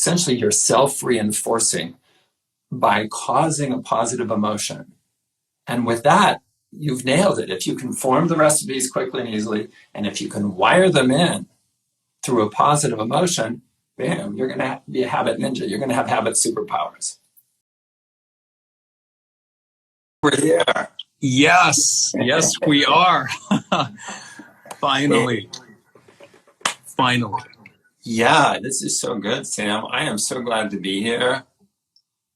essentially you're self-reinforcing by causing a positive emotion. And with that, you've nailed it. If you can form the recipes quickly and easily, and if you can wire them in through a positive emotion, bam, you're going to be a habit ninja. You're going to have habit superpowers. We're here. Yes, we are. Finally. Yeah, this is so good, Sam. I am so glad to be here.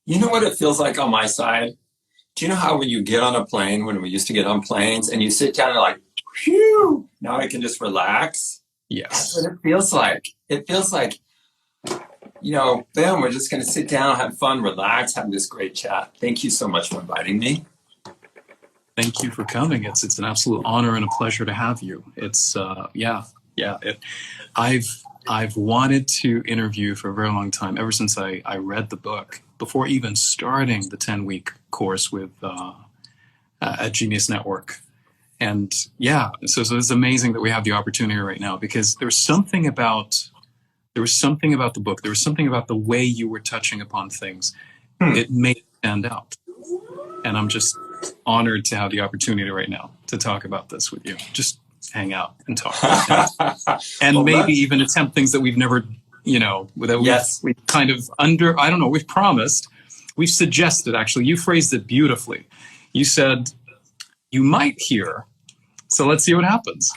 You know what it feels like on my side? Do you know how when you get on a plane, when we used to get on planes, and you sit down and like, phew, now I can just relax? Yes. That's what it feels like. It feels like, boom, we're just going to sit down, have fun, relax, have this great chat. Thank you so much for inviting me. Thank you for coming. It's an absolute honor and a pleasure to have you. It's I've wanted to interview for a very long time, ever since I read the book, before even starting the 10-week course with at Genius Network. And so it's amazing that we have the opportunity right now, because there was something about the book, there was something about the way you were touching upon things. It made it stand out. And I'm just honored to have the opportunity right now to talk about this with you. Just hang out and talk. And maybe even attempt things that we've never, we've kind of we've promised, we've suggested, actually. You phrased it beautifully. You said, you might hear, so let's see what happens.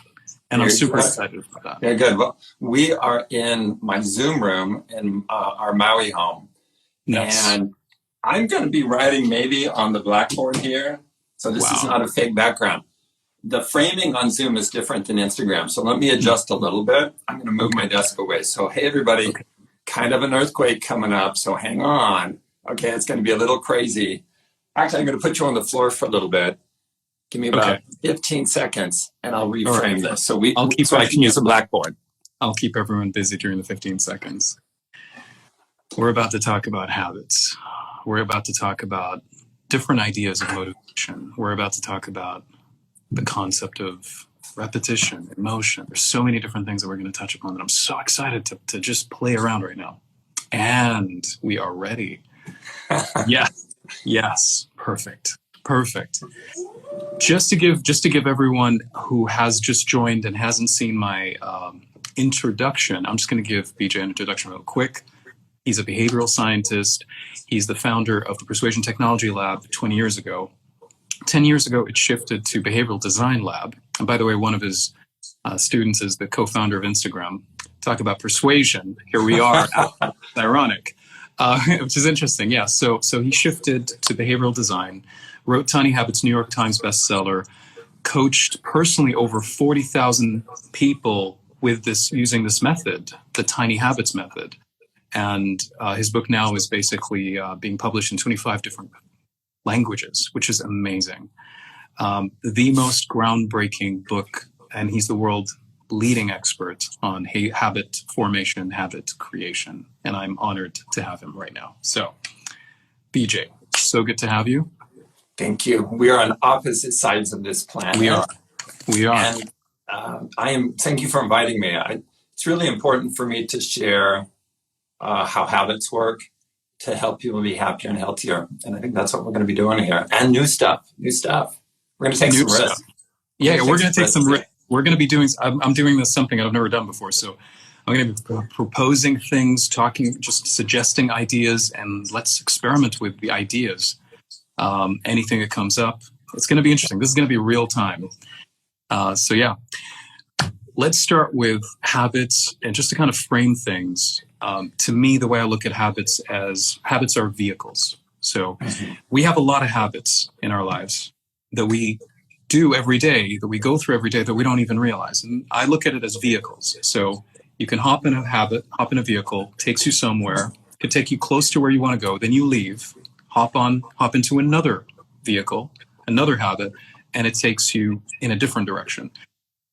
And I'm super excited about that. Very good. Well, we are in my Zoom room in our Maui home. Nice. And I'm going to be writing maybe on the blackboard here. So this is not a fake background. The framing on Zoom is different than Instagram. So let me adjust a little bit. I'm going to move my desk away. So, hey, everybody, kind of an earthquake coming up. So hang on. Okay, it's going to be a little crazy. Actually, I'm going to put you on the floor for a little bit. Give me about 15 seconds and I'll reframe this. So I can use a blackboard. I'll keep everyone busy during the 15 seconds. We're about to talk about habits. We're about to talk about different ideas of motivation. We're about to talk about the concept of repetition, emotion. There's so many different things that we're going to touch upon that I'm so excited to just play around right now. And we are ready. Yes. Perfect. Just to give everyone who has just joined and hasn't seen my introduction, I'm just going to give BJ an introduction real quick. He's a behavioral scientist. He's the founder of the Persuasion Technology Lab 20 years ago. 10 years ago, it shifted to Behavioral Design Lab. And by the way, one of his students is the co-founder of Instagram. Talk about persuasion. Here we are. Ironic, which is interesting. Yeah. So he shifted to behavioral design, wrote Tiny Habits, New York Times bestseller, coached personally over 40,000 people with using this method, the Tiny Habits method. And his book now is basically being published in 25 different languages, which is amazing. The most groundbreaking book, and he's the world leading expert on habit formation, habit creation. And I'm honored to have him right now. So, BJ, so good to have you. Thank you. We are on opposite sides of this planet. We are. And thank you for inviting me. It's really important for me to share how habits work to help people be happier and healthier. And I think that's what we're going to be doing here. And new stuff. We're going to take some risks. Yeah, we're going to take some risks. We're going to be doing, I'm doing something I've never done before. So I'm going to be proposing things, just suggesting ideas, and let's experiment with the ideas. Anything that comes up, it's going to be interesting. This is going to be real time. Let's start with habits, and just to kind of frame things. To me, the way I look at habits are vehicles. So we have a lot of habits in our lives that we do every day, that we go through every day, that we don't even realize. And I look at it as vehicles. So you can hop in a vehicle, takes you somewhere, could take you close to where you want to go, then you leave, hop into another vehicle, another habit, and it takes you in a different direction.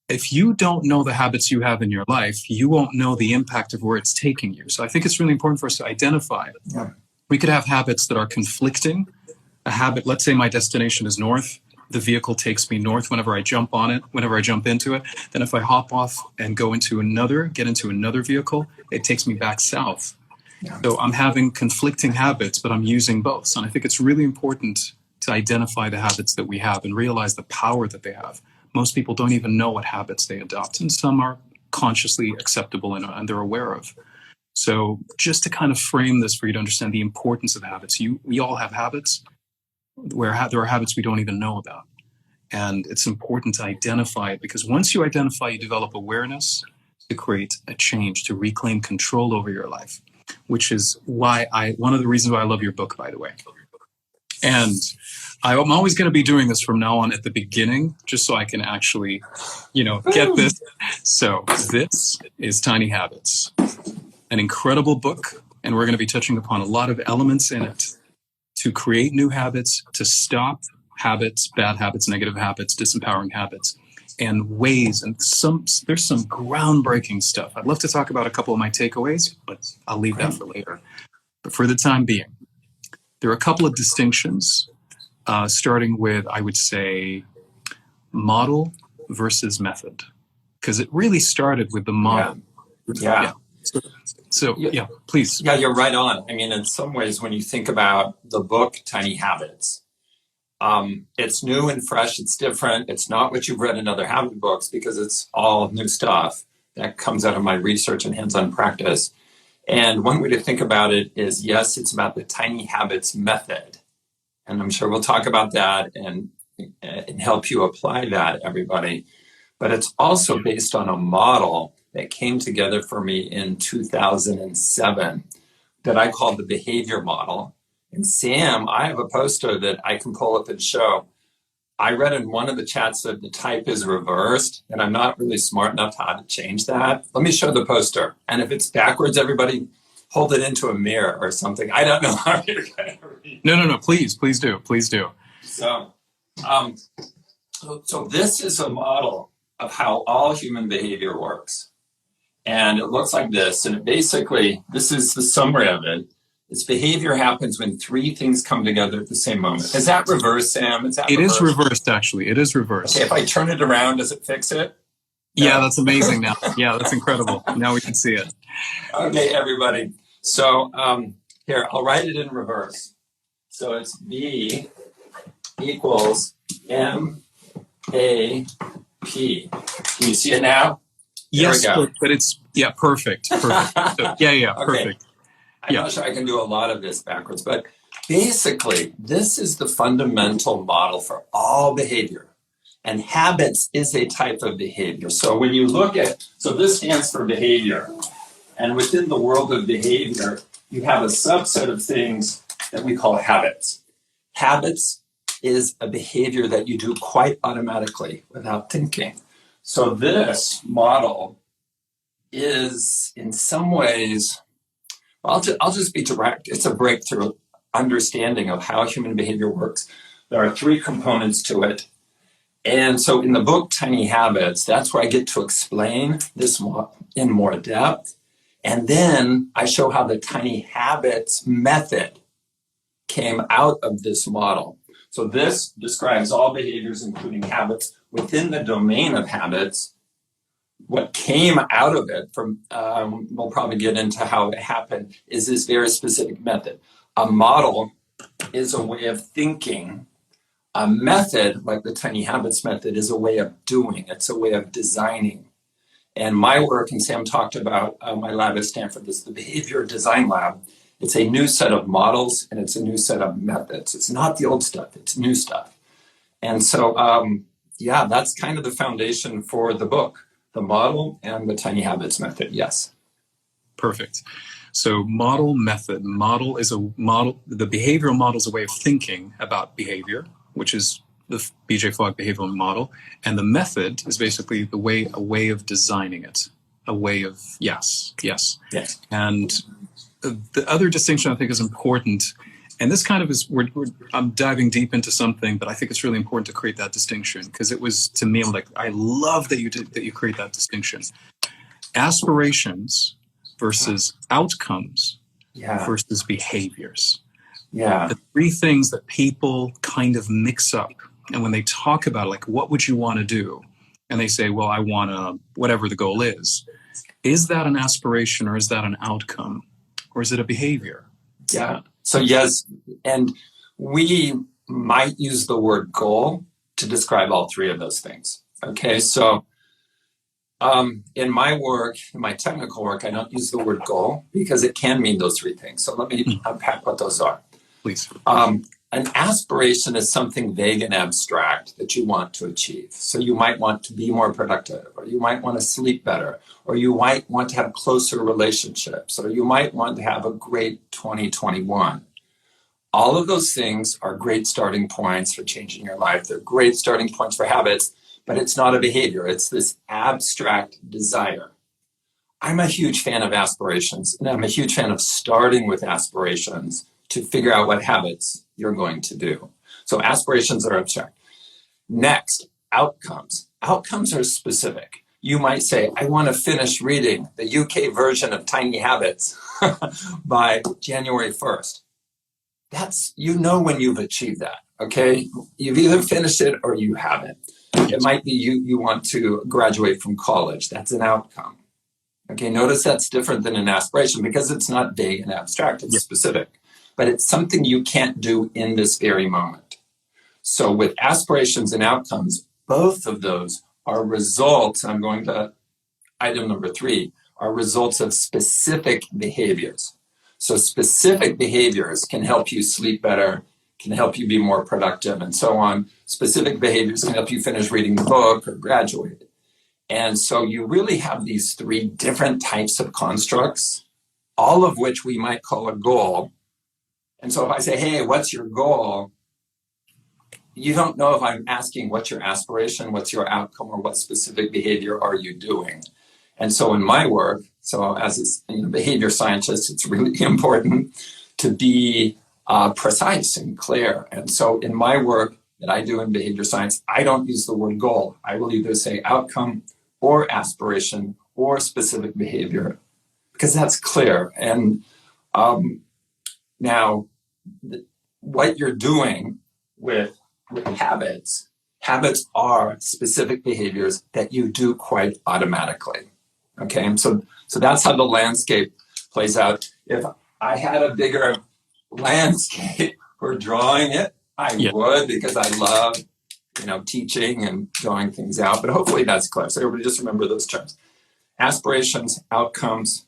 If you don't know the habits you have in your life, you won't know the impact of where it's taking you. So I think it's really important for us to identify. Yeah. We could have habits that are conflicting. A habit, let's say my destination is north. The vehicle takes me north whenever I jump on it, whenever I jump into it. Then if I hop off and get into another vehicle, it takes me back south. Yeah. So I'm having conflicting habits, but I'm using both. And I think it's really important to identify the habits that we have and realize the power that they have. Most people don't even know what habits they adopt, and some are consciously acceptable and they're aware of. So just to kind of frame this for you to understand the importance of habits, we all have habits where there are habits we don't even know about. And it's important to identify it, because once you identify, you develop awareness to create a change, to reclaim control over your life, which is why one of the reasons why I love your book, by the way. And I'm always going to be doing this from now on at the beginning, just so I can actually, get this. So this is Tiny Habits, an incredible book. And we're going to be touching upon a lot of elements in it to create new habits, to stop habits, bad habits, negative habits, disempowering habits, and ways. And there's some groundbreaking stuff. I'd love to talk about a couple of my takeaways, but I'll leave that for later. But for the time being, there are a couple of distinctions, starting with, I would say, model versus method, because it really started with the model. Yeah. So, please. Yeah, you're right on. I mean, in some ways, when you think about the book, Tiny Habits, it's new and fresh. It's different. It's not what you've read in other habit books, because it's all new stuff that comes out of my research and hands-on practice. And one way to think about it is, yes, it's about the Tiny Habits method. And I'm sure we'll talk about that and help you apply that, everybody. But it's also based on a model that came together for me in 2007 that I called the behavior model. And Sam, I have a poster that I can pull up and show. I read in one of the chats that the type is reversed, and I'm not really smart enough how to change that. Let me show the poster. And if it's backwards, everybody hold it into a mirror or something. I don't know how you're going to read. No. Please do. So this is a model of how all human behavior works. And it looks like this. And this is the summary of it. Its behavior happens when three things come together at the same moment. Is that reversed, Sam? It is reversed, actually. It is reversed. Okay, if I turn it around, does it fix it? No. Yeah, that's amazing now. Yeah, that's incredible. Now we can see it. Okay, everybody. So here, I'll write it in reverse. So it's B equals M-A-P. Can you see it now? Yes, but it's, perfect. So, okay. Perfect. I'm not sure I can do a lot of this backwards, but basically, this is the fundamental model for all behavior. And habits is a type of behavior. So when you look at, this stands for behavior. And within the world of behavior, you have a subset of things that we call habits. Habits is a behavior that you do quite automatically without thinking. So this model is, in some ways, I'll just be direct. It's a breakthrough understanding of how human behavior works. There are three components to it. And so in the book, Tiny Habits, that's where I get to explain this in more depth. And then I show how the Tiny Habits method came out of this model. So this describes all behaviors, including habits, within the domain of habits. What came out of it, we'll probably get into how it happened, is this very specific method. A model is a way of thinking. A method, like the Tiny Habits method, is a way of doing. It's a way of designing. And my work, and Sam talked about my lab at Stanford, this is the Behavior Design Lab. It's a new set of models, and it's a new set of methods. It's not the old stuff, it's new stuff. And so, that's kind of the foundation for the book, the model and the Tiny Habits method, yes. Perfect. So model, method. Model is a model. The behavioral model is a way of thinking about behavior, which is the B.J. Fogg behavioral model. And the method is basically a way of designing it, a way of, yes. And the other distinction I think is important, and this kind of is, I'm diving deep into something, but I think it's really important to create that distinction, because it was, to me, like, I love that you create that distinction. Aspirations versus outcomes versus behaviors. Yeah. The three things that people kind of mix up. And when they talk about, like, what would you want to do? And they say, well, I want to, whatever the goal is that an aspiration or is that an outcome? or is it a behavior? Yeah. So yes, and we might use the word goal to describe all three of those things. Okay, so in my work, in my technical work, I don't use the word goal because it can mean those three things. So let me unpack what those are. Please. An aspiration is something vague and abstract that you want to achieve. So you might want to be more productive, or you might want to sleep better, or you might want to have closer relationships, or you might want to have a great 2021. All of those things are great starting points for changing your life. They're great starting points for habits, but it's not a behavior. It's this abstract desire. I'm a huge fan of aspirations, and I'm a huge fan of starting with aspirations to figure out what habits you're going to do. So aspirations are abstract. Next, outcomes. Outcomes are specific. You might say, I want to finish reading the UK version of Tiny Habits by January 1st. That's, you know, when you've achieved that, okay? You've either finished it or you haven't. It might be you want to graduate from college. That's an outcome. Okay, notice that's different than an aspiration because it's not vague and abstract, it's specific. But it's something you can't do in this very moment. So with aspirations and outcomes, both of those are results, and I'm going to item number 3, are results of specific behaviors. So specific behaviors can help you sleep better, can help you be more productive, and so on. Specific behaviors can help you finish reading the book or graduate. And so you really have these 3 different types of constructs, all of which we might call a goal. And so if I say, hey, what's your goal? You don't know if I'm asking what's your aspiration, what's your outcome, or what specific behavior are you doing? And so in my work, so as a behavior scientist, it's really important to be precise and clear. And so in my work that I do in behavior science, I don't use the word goal. I will either say outcome or aspiration or specific behavior, because that's clear. And now what you're doing with habits are specific behaviors that you do quite automatically. Okay, and so that's how the landscape plays out. If I had a bigger landscape for drawing it, I would, because I love, teaching and drawing things out. But hopefully that's clear. So everybody just remember those terms: aspirations, outcomes,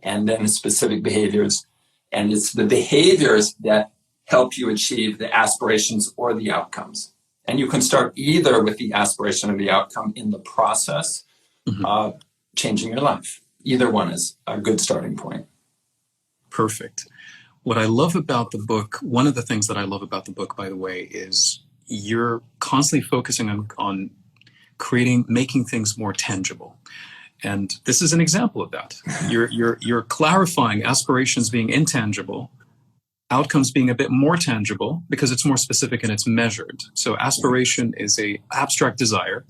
and then specific behaviors. And it's the behaviors that help you achieve the aspirations or the outcomes. And you can start either with the aspiration or the outcome in the process of changing your life. Either one is a good starting point. Perfect. What I love about the book, one of the things that I love about the book, by the way, is you're constantly focusing on making things more tangible. And this is an example of that. You're clarifying aspirations being intangible, outcomes being a bit more tangible because it's more specific and it's measured. So aspiration is a abstract desire.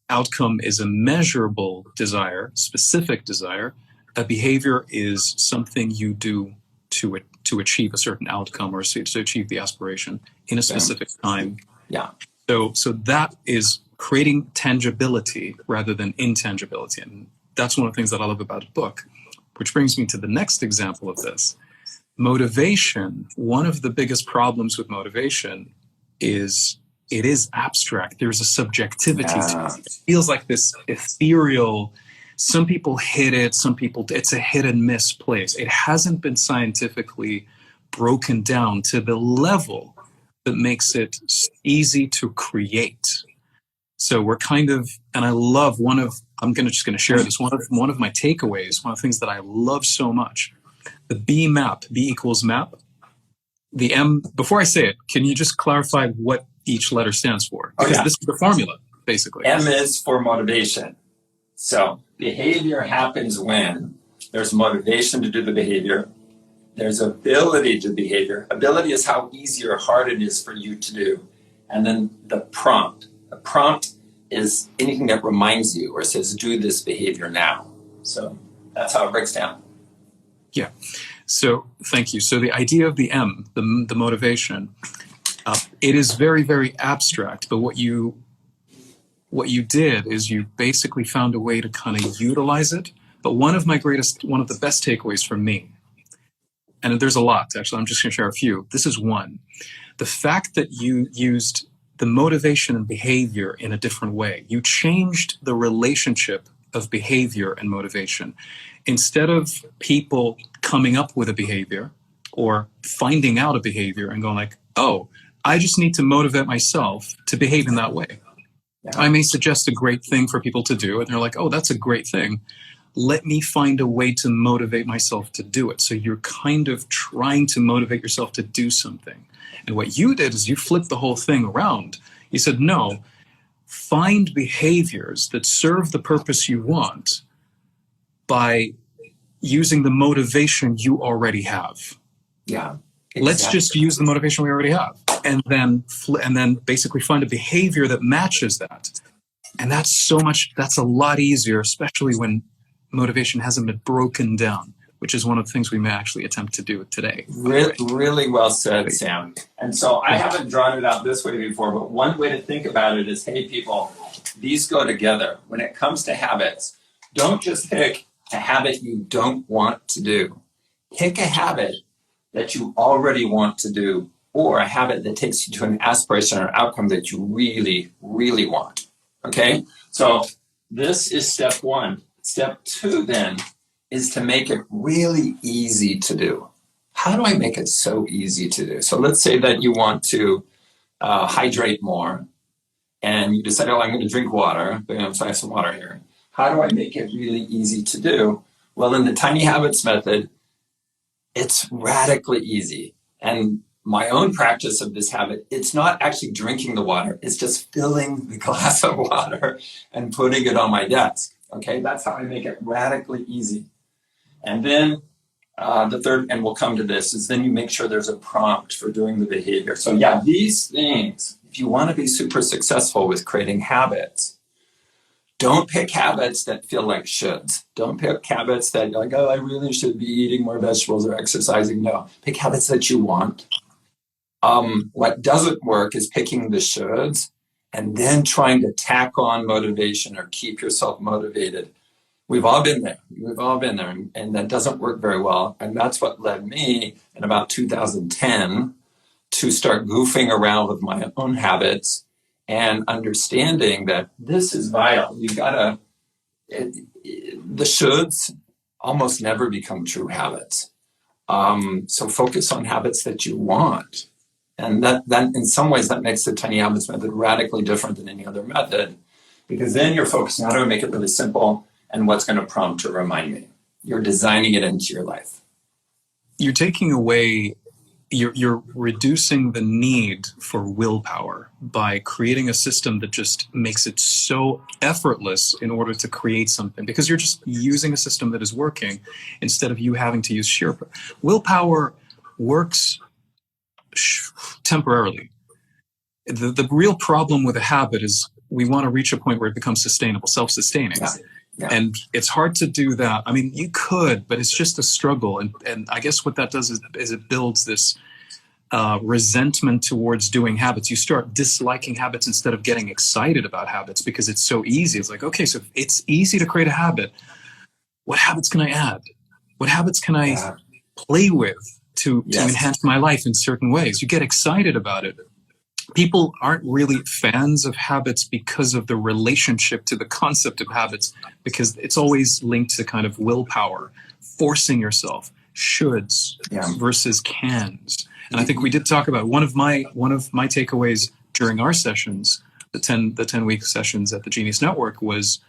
Outcome is a measurable desire, specific desire. A behavior is something you do to achieve a certain outcome or to achieve the aspiration in a specific time. So that is creating tangibility rather than intangibility. And that's one of the things that I love about a book, which brings me to the next example of this. Motivation. One of the biggest problems with motivation is it is abstract. There's a subjectivity to it. It feels like this ethereal. Some people hit it, some people, it's a hit and miss place. It hasn't been scientifically broken down to the level that makes it easy to create. So we're kind of, and I love I'm just going to share this. One of my takeaways, one of the things that I love so much, the B map, B equals map. The M, before I say it, can you just clarify what each letter stands for? Because this is the formula, basically. M is for motivation. So behavior happens when there's motivation to do the behavior. There's ability to behavior. Ability is how easy or hard it is for you to do. And then the prompt. The prompt is anything that reminds you or says, do this behavior now. So that's how it breaks down. Yeah. So thank you. So the idea of the M, the motivation, it is very, very abstract. But what you did is you basically found a way to kind of utilize it But one of the best takeaways for me, and there's a lot, actually, I'm just going to share a few. This is one. The fact that you used the motivation and behavior in a different way. You changed the relationship of behavior and motivation. Instead of people coming up with a behavior or finding out a behavior and going like, oh, I just need to motivate myself to behave in that way. Yeah. I may suggest a great thing for people to do, and they're like, oh, that's a great thing. Let me find a way to motivate myself to do it. So you're kind of trying to motivate yourself to do something. And what you did is you flipped the whole thing around. You said, no, find behaviors that serve the purpose you want by using the motivation you already have. Yeah. Exactly. Let's just use the motivation we already have, and then basically find a behavior that matches that. And that's a lot easier, especially when motivation hasn't been broken down, which is one of the things we may actually attempt to do today. Really well said, Sam. And so I haven't drawn it out this way before, but one way to think about it is, hey, people, these go together. When it comes to habits, don't just pick a habit you don't want to do. Pick a habit that you already want to do, or a habit that takes you to an aspiration or outcome that you really, really want. Okay? So this is step one. Step two, then, is to make it really easy to do. How do I make it so easy to do? So let's say that you want to hydrate more, and you decide, oh, I'm going to drink water. So I have some water here. How do I make it really easy to do? Well, in the Tiny Habits method, it's radically easy. And my own practice of this habit, it's not actually drinking the water. It's just filling the glass of water and putting it on my desk. Okay, that's how I make it radically easy. And then the third, and we'll come to this, is then you make sure there's a prompt for doing the behavior. So yeah, these things, if you want to be super successful with creating habits, don't pick habits that feel like shoulds. Don't pick habits that you're like, oh, I really should be eating more vegetables or exercising. No, pick habits that you want. What doesn't work is picking the shoulds and then trying to tack on motivation or keep yourself motivated. We've all been there. And that doesn't work very well. And that's what led me in about 2010 to start goofing around with my own habits and understanding that this is vital. You gotta, the shoulds almost never become true habits. So focus on habits that you want. And that in some ways that makes the Tiny Habits method radically different than any other method, because then you're focusing on how to make it really simple and what's going to prompt to remind me. You're designing it into your life. You're taking away, you're reducing the need for willpower by creating a system that just makes it so effortless in order to create something, because you're just using a system that is working instead of you having to use sheer willpower. Works temporarily. The real problem with a habit is we want to reach a point where it becomes sustainable, self-sustaining. Yeah. And it's hard to do that. I mean, you could, but it's just a struggle. And I guess what that does is it builds this resentment towards doing habits. You start disliking habits instead of getting excited about habits because it's so easy. It's like, okay, so if it's easy to create a habit, what habits can I add? What habits can I play with to enhance my life in certain ways? You get excited about it. People aren't really fans of habits because of the relationship to the concept of habits, because it's always linked to kind of willpower, forcing yourself, shoulds versus cans. And I think we did talk about one of my takeaways during our sessions, the 10-week sessions at the Genius Network, was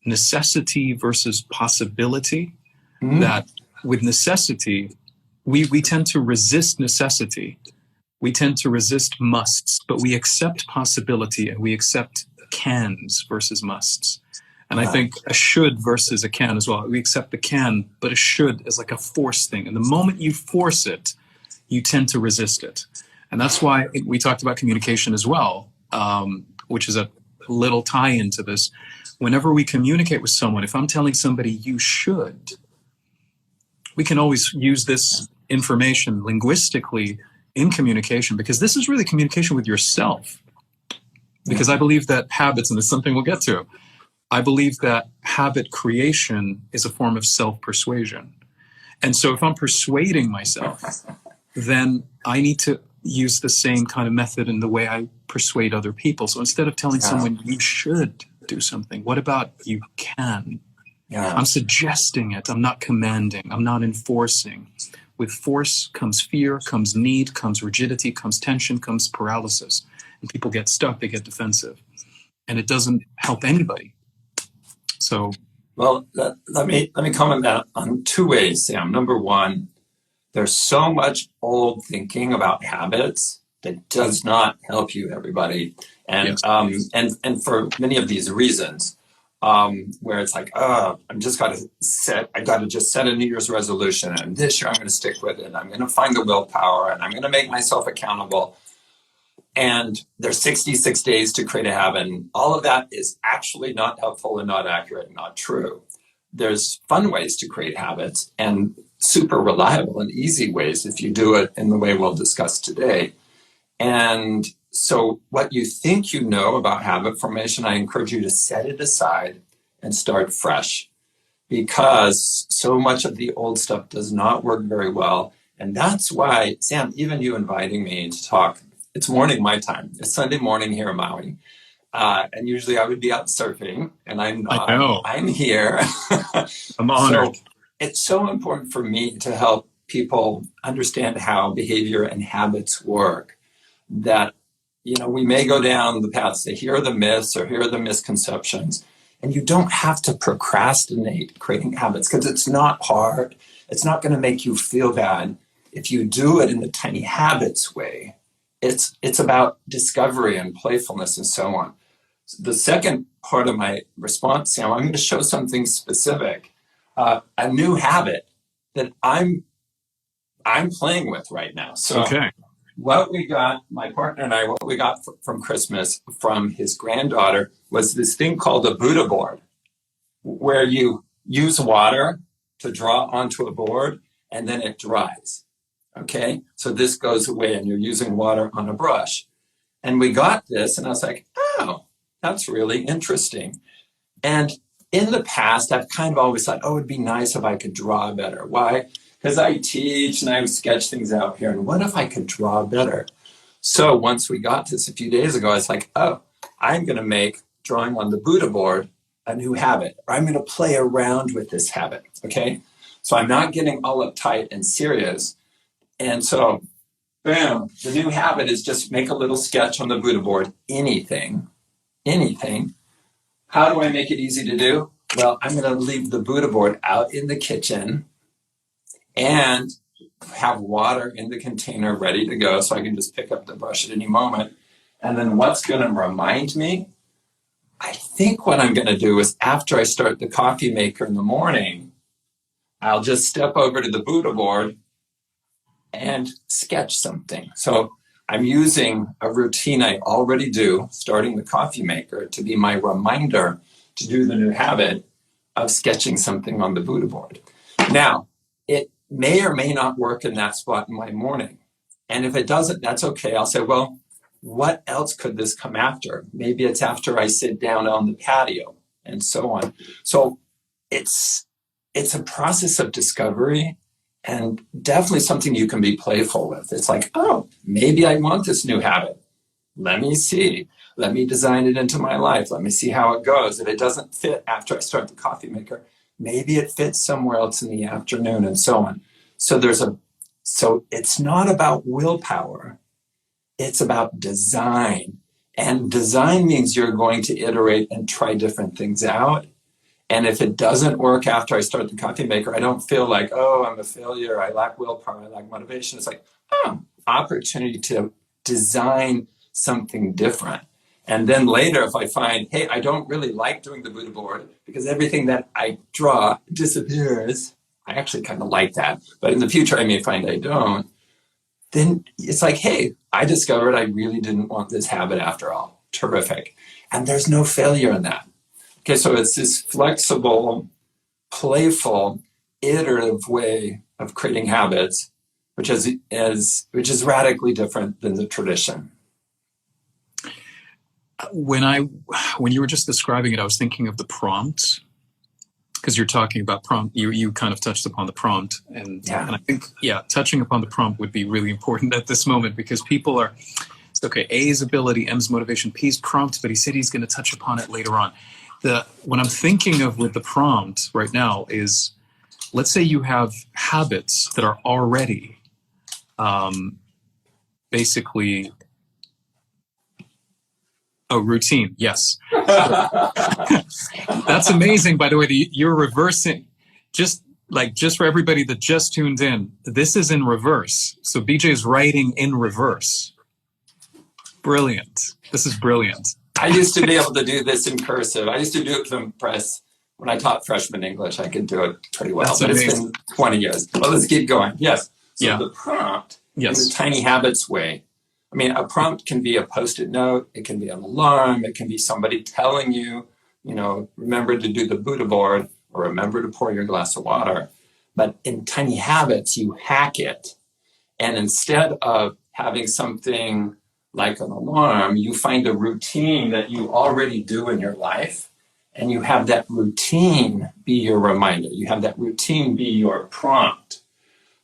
necessity versus possibility. That with necessity, we tend to resist necessity. We tend to resist musts, but we accept possibility and we accept cans versus musts. And I think a should versus a can as well. We accept the can, but a should is like a force thing. And the moment you force it, you tend to resist it. And that's why we talked about communication as well, which is a little tie into this. Whenever we communicate with someone, if I'm telling somebody you should, we can always use this information linguistically in communication, because this is really communication with yourself. Because I believe that habits, and it's something we'll get to, I believe that habit creation is a form of self-persuasion. And so if I'm persuading myself, then I need to use the same kind of method in the way I persuade other people. So instead of telling someone you should do something, what about you can? I'm suggesting it. I'm not commanding. I'm not enforcing. With force comes fear, comes need, comes rigidity, comes tension, comes paralysis. And people get stuck, they get defensive. And it doesn't help anybody. So, well, let me comment that on two ways, Sam. Number one, there's so much old thinking about habits that does not help you, everybody, and yes. And for many of these reasons, where it's like, I got to just set a New Year's resolution, and this year I'm going to stick with it. I'm going to find the willpower, and I'm going to make myself accountable. And there's 66 days to create a habit. And all of that is actually not helpful and not accurate and not true. There's fun ways to create habits and super reliable and easy ways if you do it in the way we'll discuss today. And so what you think you know about habit formation, I encourage you to set it aside and start fresh, because so much of the old stuff does not work very well. And that's why, Sam, even you inviting me to talk, it's morning my time. It's Sunday morning here in Maui. And usually I would be out surfing, and I'm not. I know. I'm here. I'm honored. So it's so important for me to help people understand how behavior and habits work, that, we may go down the path, say, here are the myths or here are the misconceptions. And you don't have to procrastinate creating habits, because it's not hard. It's not going to make you feel bad if you do it in the tiny habits way. It's about discovery and playfulness and so on. So the second part of my response, Sam, I'm going to show something specific, a new habit that I'm playing with right now. So okay. What we got, my partner and I, what we got from Christmas from his granddaughter was this thing called a Buddha board, where you use water to draw onto a board and then it dries. Okay, so this goes away and you're using water on a brush. And we got this, and I was like, oh, that's really interesting. And in the past, I've kind of always thought, it'd be nice if I could draw better. Why? Because I teach and I sketch things out here. And what if I could draw better? So once we got this a few days ago, I was like, I'm going to make drawing on the Buddha board a new habit, or I'm going to play around with this habit. Okay, so I'm not getting all uptight and serious. And so, bam, the new habit is just make a little sketch on the Buddha board, anything. How do I make it easy to do? Well, I'm going to leave the Buddha board out in the kitchen and have water in the container ready to go, so I can just pick up the brush at any moment. And then what's going to remind me? I think what I'm going to do is, after I start the coffee maker in the morning, I'll just step over to the Buddha board and sketch something. So I'm using a routine I already do, starting the coffee maker, to be my reminder to do the new habit of sketching something on the Buddha board. Now, it may or may not work in that spot in my morning. And if it doesn't, that's okay. I'll say, well, what else could this come after? Maybe it's after I sit down on the patio, and so on. So it's a process of discovery, and definitely something you can be playful with. It's like, maybe I want this new habit. Let me see. Let me design it into my life. Let me see how it goes. If it doesn't fit after I start the coffee maker, maybe it fits somewhere else in the afternoon, and so on. So it's not about willpower. It's about design. And design means you're going to iterate and try different things out. And if it doesn't work after I start the coffee maker, I don't feel like, I'm a failure. I lack willpower. I lack motivation. It's like, opportunity to design something different. And then later, if I find, hey, I don't really like doing the Buddha board because everything that I draw disappears, I actually kind of like that. But in the future, I may find I don't. Then it's like, hey, I discovered I really didn't want this habit after all. Terrific. And there's no failure in that. Okay, so it's this flexible, playful, iterative way of creating habits, which is radically different than the tradition. When you were just describing it, I was thinking of the prompt, because you're talking about prompt. You kind of touched upon the prompt, and I think touching upon the prompt would be really important at this moment, because people are, okay, A is ability, M is motivation, P is prompt, but he said he's going to touch upon it later on. What I'm thinking of with the prompt right now is, let's say you have habits that are already basically a routine. Yes. That's amazing, by the way, that you're reversing. Just for everybody that just tuned in, this is in reverse. So BJ is writing in reverse. Brilliant. This is brilliant. I used to be able to do this in cursive. I used to do it for the press. When I taught freshman English, I could do it pretty well. But it's been 20 years. Well, let's keep going. Yes. So the prompt in the tiny habits way. I mean, a prompt can be a Post-it note. It can be an alarm. It can be somebody telling you, remember to do the Buddha board, or remember to pour your glass of water. But in tiny habits, you hack it. And instead of having something like an alarm, you find a routine that you already do in your life, and you have that routine be your reminder. You have that routine be your prompt.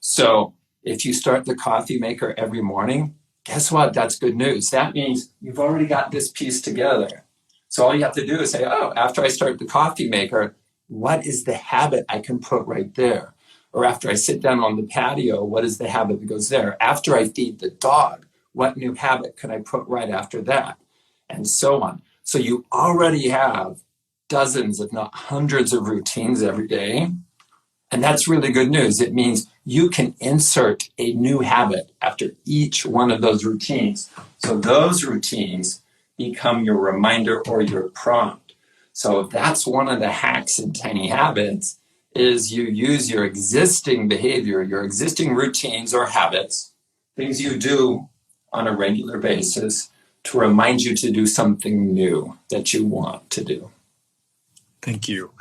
So if you start the coffee maker every morning, guess what? That's good news. That means you've already got this piece together. So all you have to do is say, after I start the coffee maker, what is the habit I can put right there? Or after I sit down on the patio, what is the habit that goes there? After I feed the dog, what new habit can I put right after that? And so on. So you already have dozens, if not hundreds of routines every day. And that's really good news. It means you can insert a new habit after each one of those routines. So those routines become your reminder or your prompt. So that's one of the hacks in tiny habits, is you use your existing behavior, your existing routines or habits, things you do on a regular basis, to remind you to do something new that you want to do. Thank you.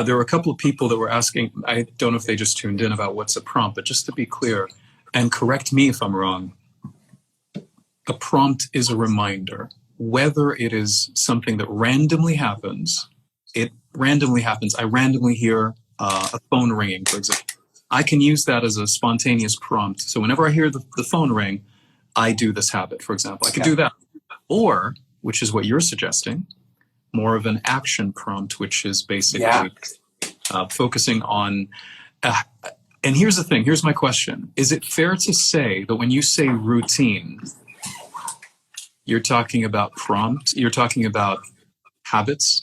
There were a couple of people that were asking, I don't know if they just tuned in, about what's a prompt, but just to be clear, and correct me if I'm wrong, a prompt is a reminder. Whether it is something that randomly happens, it randomly happens. I randomly hear a phone ringing, for example. I can use that as a spontaneous prompt. So whenever I hear the phone ring, I do this habit, for example. I could do that. Or, which is what you're suggesting, more of an action prompt, which is basically focusing on... and here's the thing. Here's my question. Is it fair to say that when you say routine, you're talking about prompt, you're talking about habits?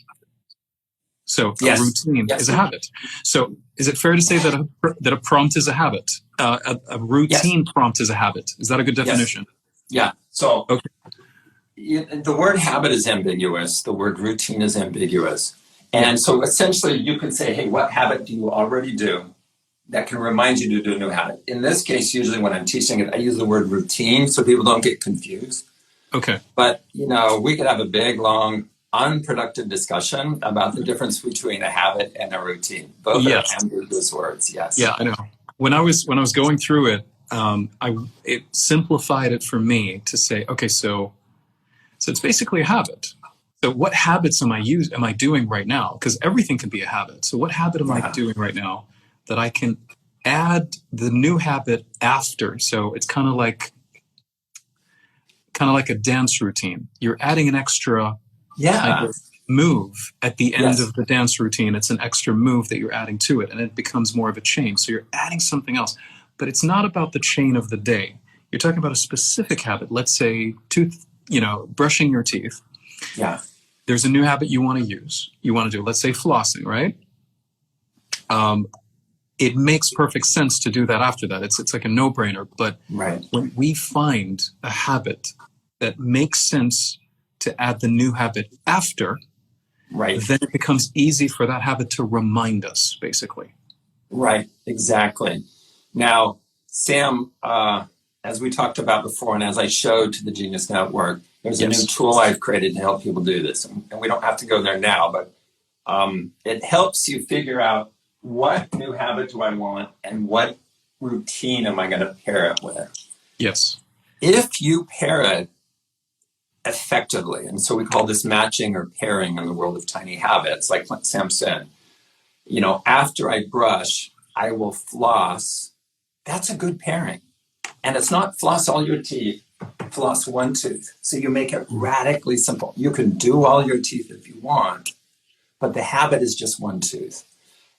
So a routine is a habit. So is it fair to say that a prompt is a habit? A routine prompt is a habit. Is that a good definition? Yeah. So the word habit is ambiguous. The word routine is ambiguous. And so essentially you could say, hey, what habit do you already do that can remind you to do a new habit? In this case, usually when I'm teaching it, I use the word routine so people don't get confused. Okay. But, we could have a big, long, unproductive discussion about the difference between a habit and a routine. Both are ambiguous words, yes. Yeah, I know. When I was going through it, it simplified it for me to say, okay, so it's basically a habit. So what habits am I doing right now? Because everything can be a habit. So what habit am I doing right now that I can add the new habit after? So it's kind of like a dance routine. You're adding an extra move at the end of the dance routine. It's an extra move that you're adding to it, and it becomes more of a chain. So you're adding something else. But it's not about the chain of the day. You're talking about a specific habit. Let's say brushing your teeth. Yeah. There's a new habit you want to use. You want to do, let's say, flossing, right? It makes perfect sense to do that after that. It's like a no-brainer. But when we find a habit that makes sense to add the new habit after, then it becomes easy for that habit to remind us, basically. Right, exactly. Now, Sam, as we talked about before, and as I showed to the Genius Network, there's a new tool I've created to help people do this. And we don't have to go there now, but it helps you figure out what new habit do I want and what routine am I going to pair it with. Yes. If you pair it effectively. And so we call this matching or pairing in the world of tiny habits. Like Sam said, you know, after I brush, I will floss. That's a good pairing. And it's not floss all your teeth, floss one tooth. So you make it radically simple. You can do all your teeth if you want, but the habit is just one tooth.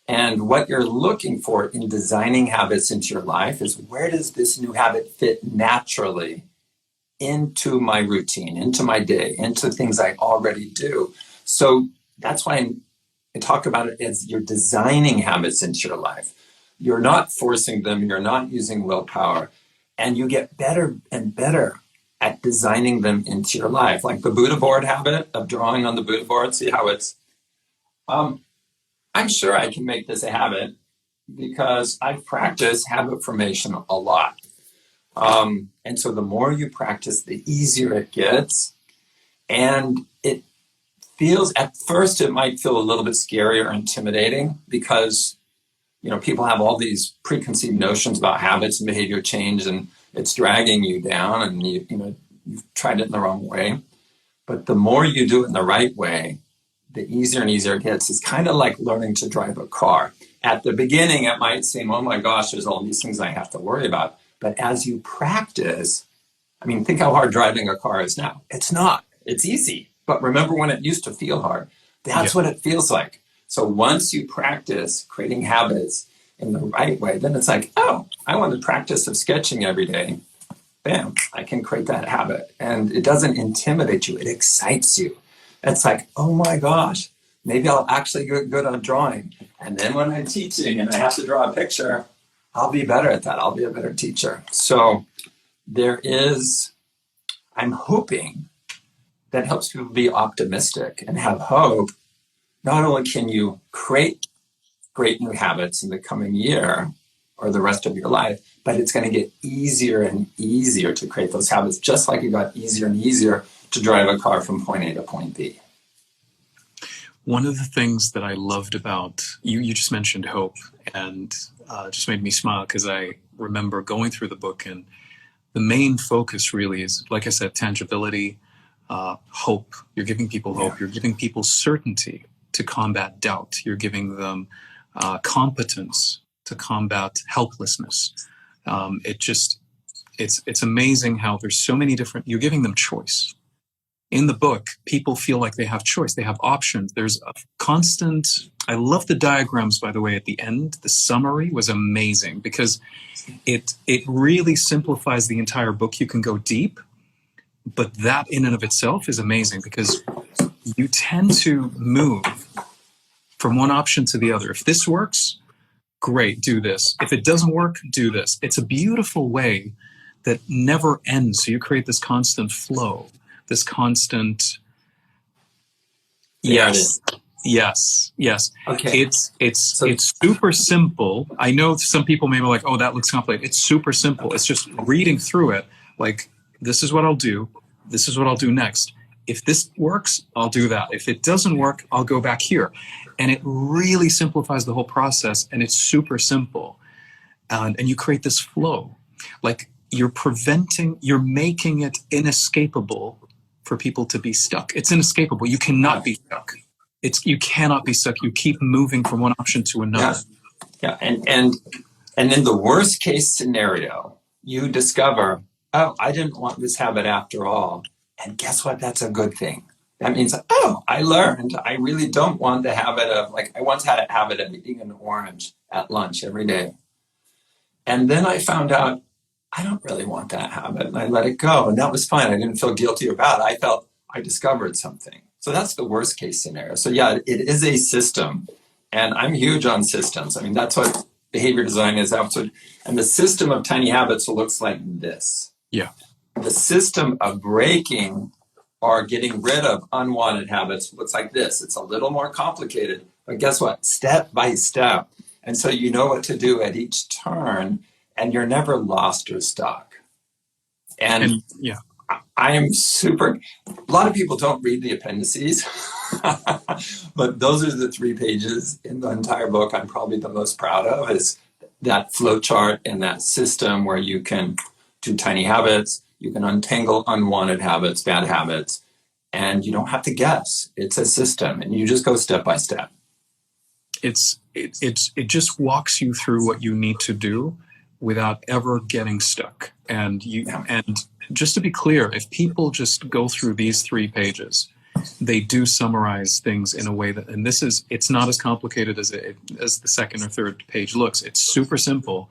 And what you're looking for in designing habits into your life is, where does this new habit fit naturally into my routine, into my day, into things I already do? So that's why I talk about it as you're designing habits into your life. You're not forcing them, you're not using willpower, and you get better and better at designing them into your life. Like the Buddha board habit of drawing on the Buddha board, see how it's, I'm sure I can make this a habit because I've practiced habit formation a lot. And so the more you practice, the easier it gets. And it feels, at first, it might feel a little bit scary or intimidating because, you know, people have all these preconceived notions about habits and behavior change, and it's dragging you down, and you've tried it in the wrong way. But the more you do it in the right way, the easier and easier it gets. It's kind of like learning to drive a car. At the beginning, it might seem, oh my gosh, there's all these things I have to worry about. But as you practice, I mean, think how hard driving a car is now. It's not. It's easy. But remember when it used to feel hard? That's what it feels like. So once you practice creating habits in the right way, then it's like, oh, I want the practice of sketching every day. Bam, I can create that habit. And it doesn't intimidate you. It excites you. It's like, oh my gosh, maybe I'll actually get good on drawing. And then when I'm teaching and I have to draw a picture, I'll be better at that. I'll be a better teacher. So I'm hoping that helps people be optimistic and have hope. Not only can you create great new habits in the coming year or the rest of your life, but it's going to get easier and easier to create those habits, just like it got easier and easier to drive a car from point A to point B. One of the things that I loved about you just mentioned hope, and just made me smile because I remember going through the book, and the main focus really is, like I said, tangibility, hope. You're giving people hope. You're giving people certainty to combat doubt. You're giving them competence to combat helplessness. It's amazing how there's so many different, you're giving them choice. In the book, people feel like they have choice. They have options. There's a constant, I love the diagrams, by the way, at the end. The summary was amazing because it really simplifies the entire book. You can go deep, but that in and of itself is amazing because you tend to move from one option to the other. If this works, great, do this. If it doesn't work, do this. It's a beautiful way that never ends. So you create this constant flow, this constant, yes. Okay. It's super simple. I know some people may be like, oh, that looks complicated. It's super simple. It's just reading through it. Like, this is what I'll do. This is what I'll do next. If this works, I'll do that. If it doesn't work, I'll go back here. And it really simplifies the whole process, and it's super simple. And you create this flow. Like, you're making it inescapable for people to be stuck. It's inescapable. You cannot be stuck. You cannot be stuck. You keep moving from one option to another. Yeah. And in the worst case scenario, you discover, oh, I didn't want this habit after all. And guess what? That's a good thing. That means, oh, I learned I really don't want the habit of, like, I once had a habit of eating an orange at lunch every day. And then I found out I don't really want that habit, and I let it go. And that was fine. I didn't feel guilty about it. I felt I discovered something. So that's the worst case scenario. So yeah, it is a system. And I'm huge on systems. I mean, that's what behavior design is. And the system of tiny habits looks like this. Yeah. The system of breaking or getting rid of unwanted habits looks like this. It's a little more complicated, but guess what? Step by step. And so you know what to do at each turn, and you're never lost or stuck. And yeah, I am a lot of people don't read the appendices, but those are the 3 pages in the entire book I'm probably the most proud of, is that flow chart and that system where you can do tiny habits, You can untangle unwanted habits, bad habits, and you don't have to guess. It's a system, and you just go step by step. It just walks you through what you need to do without ever getting stuck. And just to be clear, if people just go through these 3 pages, they do summarize things in a way that, and it's not as complicated as the second or third page looks. It's super simple.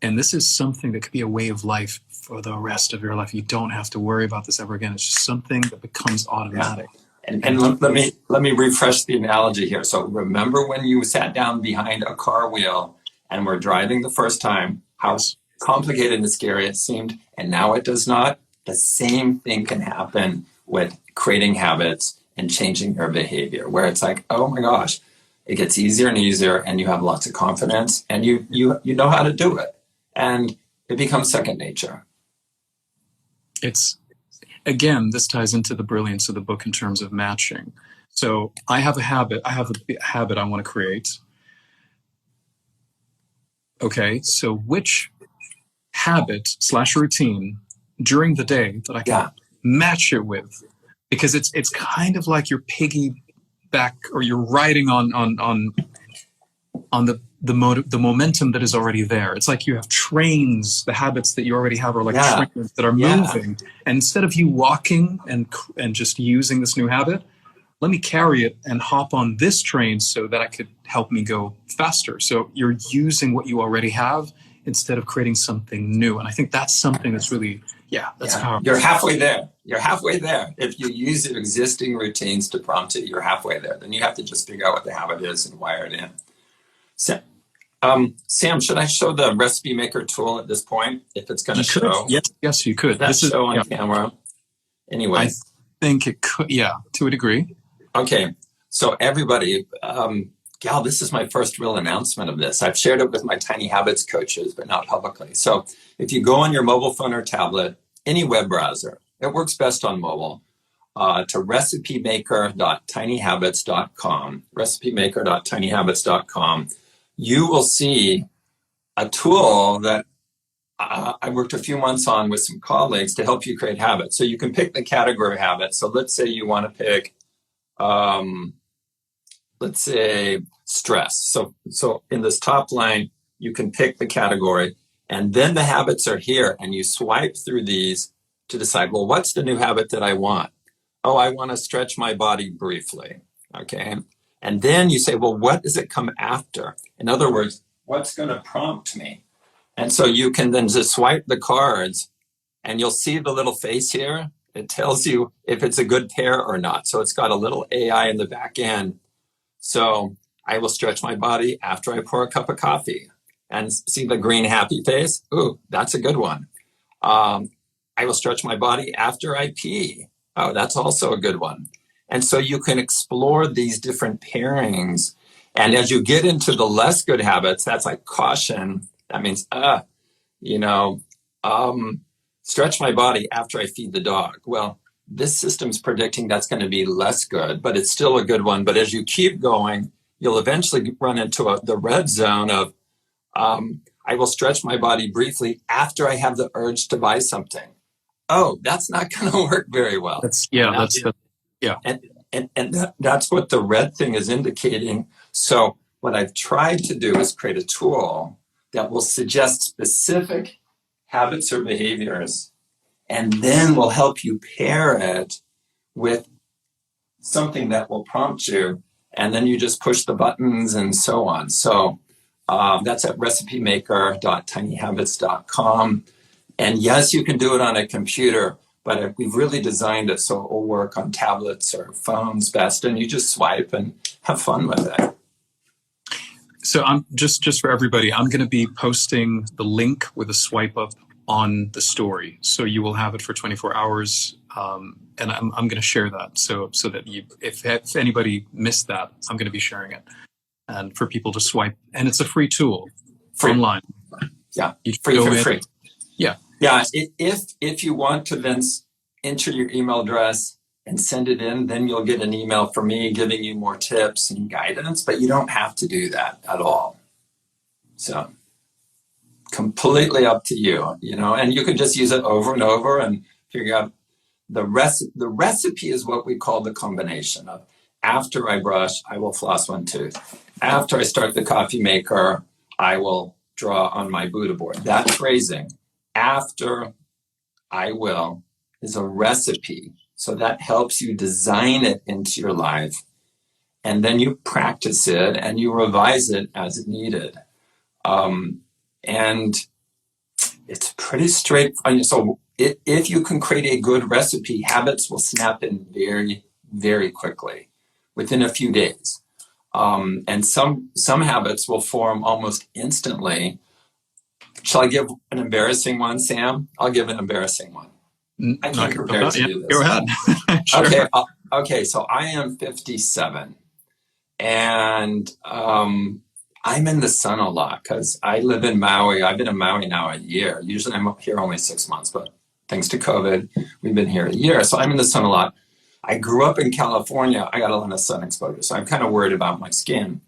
And this is something that could be a way of life for the rest of your life. You don't have to worry about this ever again. It's just something that becomes automatic. Yeah. And let me refresh the analogy here. So remember when you sat down behind a car wheel and were driving the first time, how complicated and scary it seemed, and now it does not? The same thing can happen with creating habits and changing your behavior, where it's like, oh my gosh, it gets easier and easier, and you have lots of confidence, and you know how to do it, and it becomes second nature. Again, this ties into the brilliance of the book in terms of matching. So I have a habit I want to create. Okay, so which habit / routine during the day that I can match it with? Because it's kind of like you're piggyback, or you're riding on the momentum that is already there. It's like you have trains. The habits that you already have are like trains that are moving. And instead of you walking and just using this new habit, let me carry it and hop on this train so that it could help me go faster. So you're using what you already have instead of creating something new. And I think that's something that's really, that's powerful. You're halfway there. You're halfway there. If you use your existing routines to prompt it, you're halfway there. Then you have to just figure out what the habit is and wire it in. Sam, should I show the recipe maker tool at this point? If it's going to show? Yes, you could. This is show on camera. Anyway. I think it could, to a degree. Okay. So everybody, this is my first real announcement of this. I've shared it with my Tiny Habits coaches, but not publicly. So if you go on your mobile phone or tablet, any web browser, it works best on mobile, to recipemaker.tinyhabits.com, recipemaker.tinyhabits.com, you will see a tool that I worked a few months on with some colleagues to help you create habits. So you can pick the category of habits. So let's say you want to pick, let's say stress. So in this top line, you can pick the category, and then the habits are here, and you swipe through these to decide, well, what's the new habit that I want? Oh, I want to stretch my body briefly. Okay. And then you say, well, what does it come after? In other words, what's going to prompt me? And so you can then just swipe the cards, and you'll see the little face here. It tells you if it's a good pair or not. So it's got a little AI in the back end. So I will stretch my body after I pour a cup of coffee, and see the green happy face. Ooh, that's a good one. I will stretch my body after I pee. Oh, that's also a good one. And so you can explore these different pairings. And as you get into the less good habits, that's like caution. That means, stretch my body after I feed the dog. Well, this system's predicting that's going to be less good, but it's still a good one. But as you keep going, you'll eventually run into the red zone of, I will stretch my body briefly after I have the urge to buy something. Oh, that's not going to work very well. And that's what the red thing is indicating. So what I've tried to do is create a tool that will suggest specific habits or behaviors, and then will help you pair it with something that will prompt you, and then you just push the buttons and so on. So that's at recipemaker.tinyhabits.com. And yes, you can do it on a computer, but we've really designed it so it will work on tablets or phones best, and you just swipe and have fun with it. So I'm just for everybody, I'm going to be posting the link with a swipe up on the story. So you will have it for 24 hours. And I'm going to share that so that if anybody missed that, I'm going to be sharing it. And for people to swipe, and it's a free tool online. Yeah, free. Yeah. Yeah, if you want to then enter your email address and send it in, then you'll get an email from me giving you more tips and guidance, but you don't have to do that at all. So, completely up to you, and you can just use it over and over and figure out the recipe is what we call the combination of after I brush, I will floss one tooth. After I start the coffee maker, I will draw on my Buddha board. That phrasing, after I will, is a recipe. So that helps you design it into your life. And then you practice it and you revise it as needed. And it's pretty straight. So if you can create a good recipe, habits will snap in very, very quickly, within a few days. And some habits will form almost instantly. Shall I give an embarrassing one, Sam? I'll give an embarrassing one. I can't prepare to do this. Go ahead. Sure. Okay. So I am 57, and I'm in the sun a lot because I live in Maui. I've been in Maui now a year. Usually I'm here only 6 months, but thanks to COVID, we've been here a year. So I'm in the sun a lot. I grew up in California. I got a lot of sun exposure, so I'm kind of worried about my skin.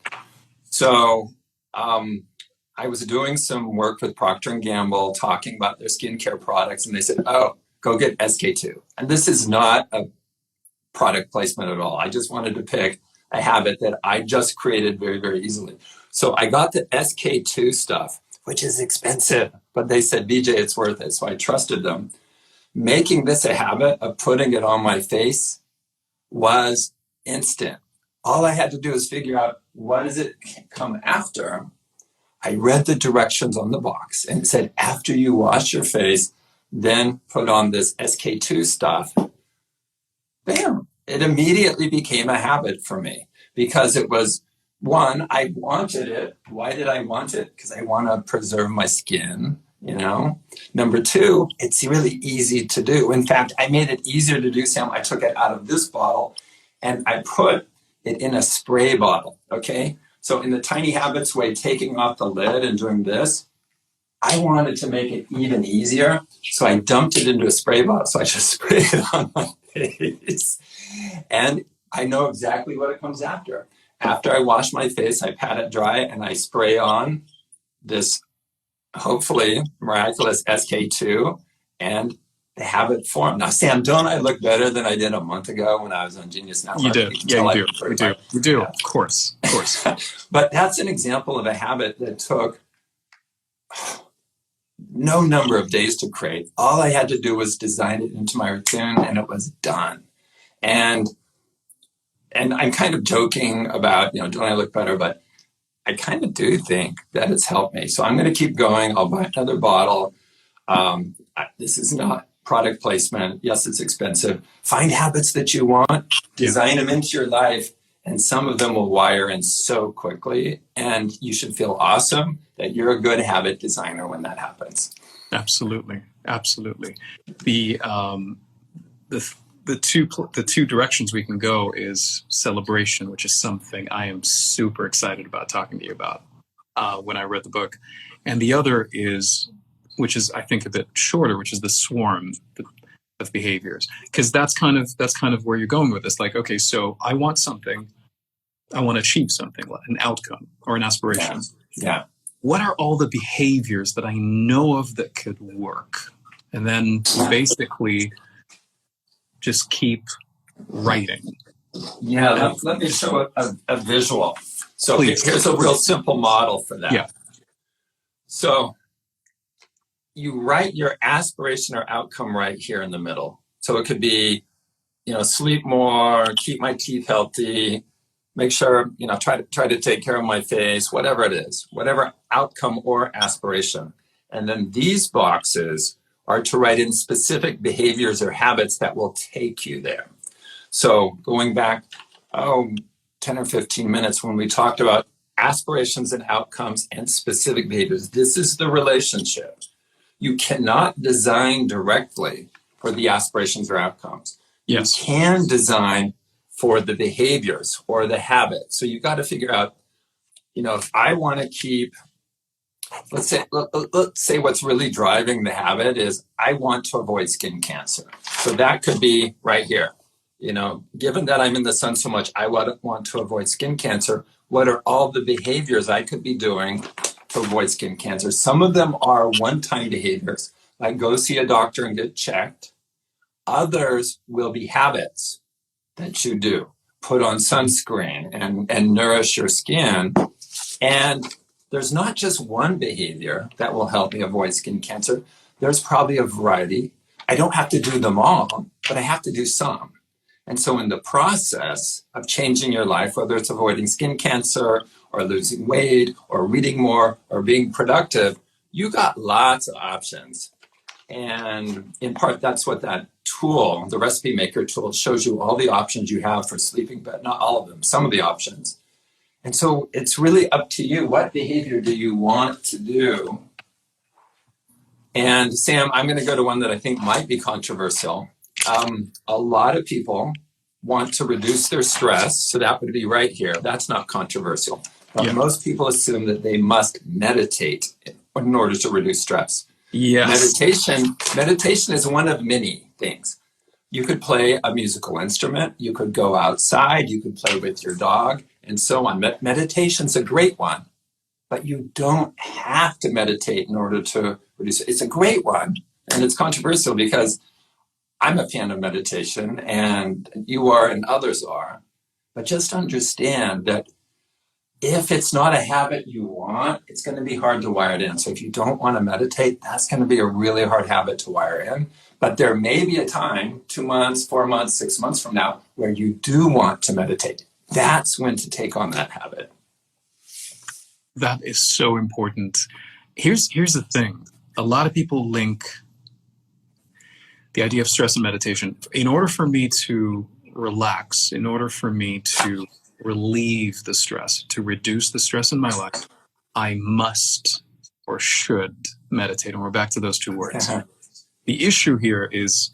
So I was doing some work with Procter & Gamble talking about their skincare products, and they said, oh, go get SK2. And this is not a product placement at all. I just wanted to pick a habit that I just created very, very easily. So I got the SK2 stuff, which is expensive, but they said, BJ, it's worth it. So I trusted them. Making this a habit of putting it on my face was instant. All I had to do is figure out what does it come after. I read the directions on the box and it said, after you wash your face, then put on this SK2 stuff. Bam! It immediately became a habit for me because it was, one, I wanted it. Why did I want it? Because I want to preserve my skin, Number two, it's really easy to do. In fact, I made it easier to do, Sam. I took it out of this bottle and I put it in a spray bottle, okay? So in the Tiny Habits way, taking off the lid and doing this, I wanted to make it even easier. So I dumped it into a spray bottle. So I just sprayed it on my face. And I know exactly what it comes after. After I wash my face, I pat it dry and I spray on this hopefully miraculous SK2 and the habit formed. Now, Sam, don't I look better than I did a month ago when I was on Genius Network? You do. Yeah, you do. You do. Yeah. Of course. But that's an example of a habit that took no number of days to create. All I had to do was design it into my routine and it was done. And I'm kind of joking about, don't I look better? But I kind of do think that it's helped me. So I'm going to keep going. I'll buy another bottle. This is not product placement. Yes, it's expensive. Find habits that you want, design them into your life, and some of them will wire in so quickly. And you should feel awesome that you're a good habit designer when that happens. Absolutely. The two directions we can go is celebration, which is something I am super excited about talking to you about when I read the book, and the other is, which is I think a bit shorter, which is the swarm of behaviors, because that's kind of where you're going with this. Like, okay, so I want something, I want to achieve something, an outcome or an aspiration. Yeah. What are all the behaviors that I know of that could work? And then basically just keep writing. Yeah, let me show a visual. So here's a real simple model for that. Yeah. So you write your aspiration or outcome right here in the middle. So it could be, sleep more, keep my teeth healthy, make sure, try to take care of my face, whatever it is, whatever outcome or aspiration. And then these boxes are to write in specific behaviors or habits that will take you there. So going back, 10 or 15 minutes when we talked about aspirations and outcomes and specific behaviors, this is the relationship. You cannot design directly for the aspirations or outcomes. Yes. You can design for the behaviors or the habits. So you've got to figure out, if I want to keep, let's say what's really driving the habit is I want to avoid skin cancer. So that could be right here. Given that I'm in the sun so much, I want to avoid skin cancer. What are all the behaviors I could be doing to avoid skin cancer. Some of them are one-time behaviors, like go see a doctor and get checked. Others will be habits that you do. Put on sunscreen and nourish your skin. And there's not just one behavior that will help me avoid skin cancer. There's probably a variety. I don't have to do them all, but I have to do some. And so in the process of changing your life, whether it's avoiding skin cancer or losing weight or reading more or being productive, you got lots of options. And in part, that's what that tool, the recipe maker tool, shows you all the options you have for sleeping, but not all of them, some of the options. And so it's really up to you. What behavior do you want to do? And Sam, I'm going to go to one that I think might be controversial. A lot of people want to reduce their stress, so that would be right here. That's not controversial. But most people assume that they must meditate in order to reduce stress. Yes. Meditation is one of many things. You could play a musical instrument, you could go outside, you could play with your dog, and so on. Meditation's a great one, but you don't have to meditate in order to reduce it. It's a great one, and it's controversial because I'm a fan of meditation, and you are and others are, but just understand that if it's not a habit you want, it's going to be hard to wire it in. So if you don't want to meditate, that's going to be a really hard habit to wire in. But there may be a time, 2 months, 4 months, 6 months from now, where you do want to meditate. That's when to take on that habit. That is so important. Here's the thing. A lot of people link the idea of stress and meditation. In order for me to relax, in order for me to relieve the stress, to reduce the stress in my life, I must or should meditate. And we're back to those two words. The issue here is,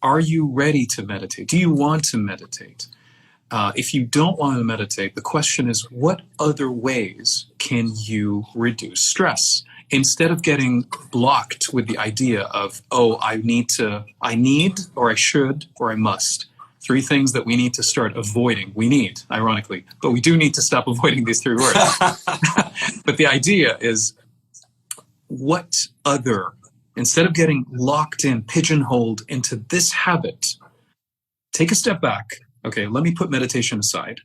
are you ready to meditate? Do you want to meditate? If you don't want to meditate, the question is, what other ways can you reduce stress? Instead of getting blocked with the idea of, oh, I need, or I should, or I must. 3 things that we need to start avoiding. We need, ironically, but we do need to stop avoiding these 3 words. But the idea is, what other, instead of getting locked in, pigeonholed into this habit, take a step back. Okay, let me put meditation aside.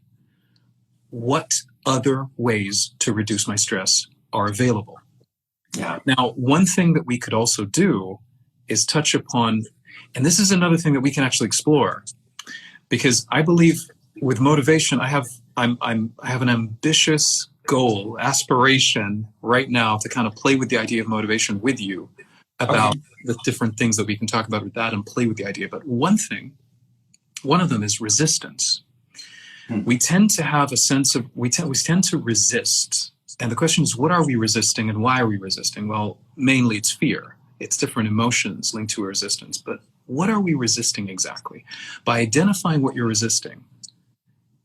What other ways to reduce my stress are available? Yeah. Now, one thing that we could also do is touch upon, and this is another thing that we can actually explore, because I believe with motivation, I have an ambitious goal, aspiration right now to kind of play with the idea of motivation with you about the different things that we can talk about with that and play with the idea. But one of them is resistance. We tend to have a sense of, we tend to resist. And the question is, what are we resisting and why are we resisting? Well, mainly it's fear. It's different emotions linked to a resistance. But what are we resisting exactly? By identifying what you're resisting,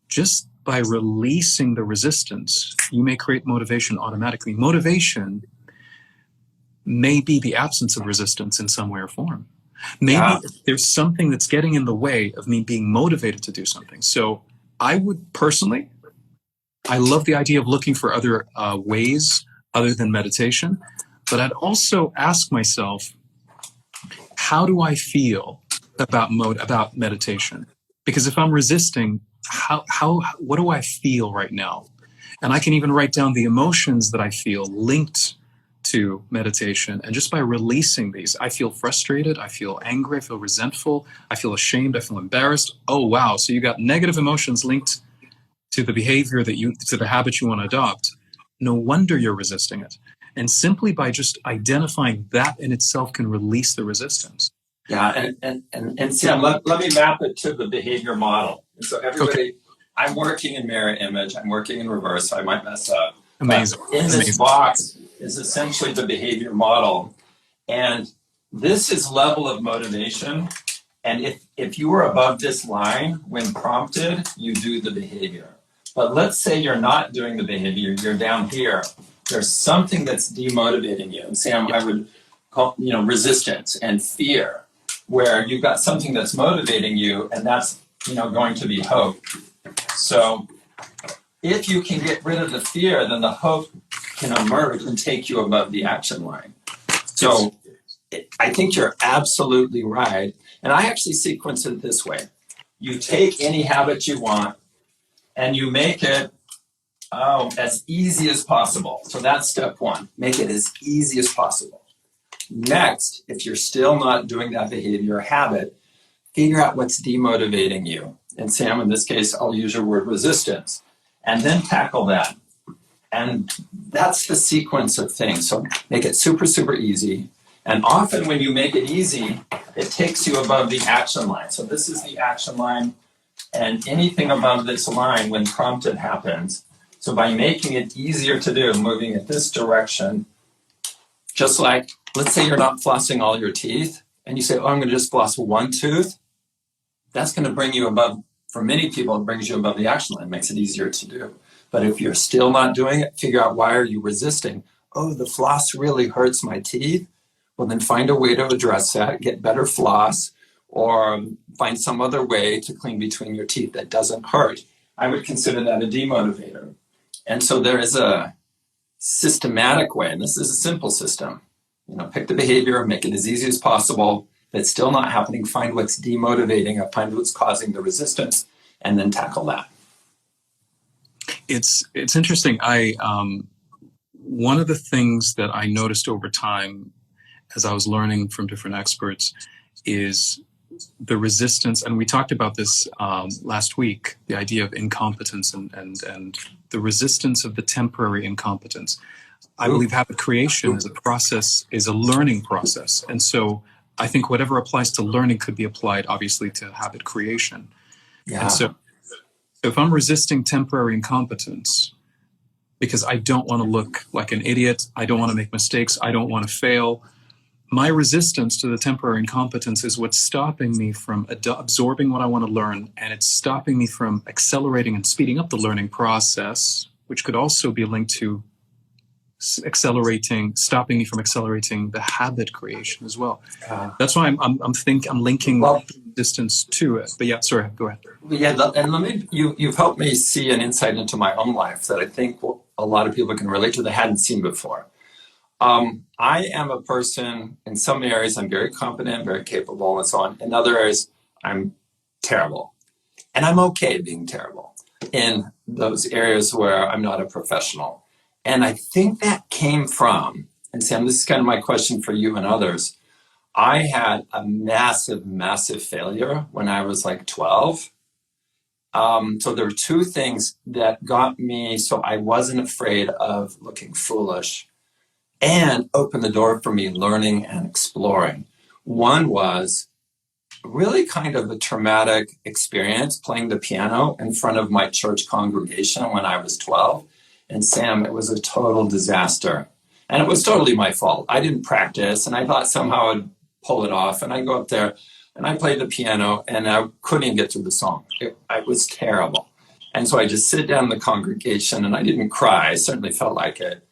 just by releasing the resistance, you may create motivation automatically. Motivation may be the absence of resistance in some way or form. Maybe there's something that's getting in the way of me being motivated to do something. So I would personally, I love the idea of looking for other ways other than meditation, but I'd also ask myself, how do I feel about meditation? Because if I'm resisting, what do I feel right now? And I can even write down the emotions that I feel linked to meditation. And just by releasing these, I feel frustrated, I feel angry, I feel resentful, I feel ashamed, I feel embarrassed. Oh, wow. So you got negative emotions linked to the behavior to the habit you want to adopt. No wonder you're resisting it. And simply by just identifying that in itself can release the resistance. Yeah, and Sam, let me map it to the behavior model. And so everybody, I'm working in mirror image, I'm working in reverse, so I might mess up. Amazing. But in this box is essentially the behavior model. And this is level of motivation. And if you are above this line, when prompted, you do the behavior. But let's say you're not doing the behavior, you're down here. There's something that's demotivating you. And Sam, I would call, resistance and fear, where you've got something that's motivating you, and that's, going to be hope. So if you can get rid of the fear, then the hope can emerge and take you above the action line. So I think you're absolutely right. And I actually sequence it this way. You take any habit you want and you make it as easy as possible. So that's step one. Make it as easy as possible. Next, if you're still not doing that behavior or habit, figure out what's demotivating you. And Sam, in this case, I'll use your word resistance. And then tackle that. And that's the sequence of things. So make it super, super easy. And often when you make it easy, it takes you above the action line. So this is the action line. And anything above this line when prompted happens. So by making it easier to do, moving in this direction, just like, let's say you're not flossing all your teeth, and you say, oh, I'm going to just floss one tooth. That's going to bring you above, for many people, it brings you above the action line, makes it easier to do. But if you're still not doing it, figure out why are you resisting. Oh, the floss really hurts my teeth. Well, then find a way to address that, get better floss, or find some other way to clean between your teeth that doesn't hurt. I would consider that a demotivator. And so there is a systematic way, and this is a simple system. Pick the behavior, make it as easy as possible. If it's still not happening, find what's demotivating, find what's causing the resistance, and then tackle that. It's interesting. One of the things that I noticed over time as I was learning from different experts is the resistance, and we talked about this last week, the idea of incompetence and the resistance of the temporary incompetence. I believe habit creation is a learning process. And so I think whatever applies to learning could be applied, obviously, to habit creation. Yeah. And so if I'm resisting temporary incompetence because I don't want to look like an idiot, I don't want to make mistakes, I don't want to fail, my resistance to the temporary incompetence is what's stopping me from absorbing what I want to learn, and it's stopping me from accelerating and speeding up the learning process, which could also be linked to stopping me from accelerating the habit creation as well. That's why I'm linking distance to it. But yeah, sorry, go ahead. Yeah, and you've helped me see an insight into my own life that I think a lot of people can relate to that hadn't seen before. I am a person, in some areas I'm very competent, very capable, and so on. In other areas, I'm terrible. And I'm okay being terrible in those areas where I'm not a professional. And I think that came from, and Sam, this is kind of my question for you and others. I had a massive, massive failure when I was like 12. So there were two things that got me so I wasn't afraid of looking foolish and opened the door for me learning and exploring. One was really kind of a traumatic experience playing the piano in front of my church congregation when I was 12. And Sam, it was a total disaster. And it was totally my fault. I didn't practice, and I thought somehow I'd pull it off. And I go up there and I played the piano, and I couldn't even get through the song. It was terrible. And so I just sit down in the congregation, and I didn't cry. I certainly felt like it.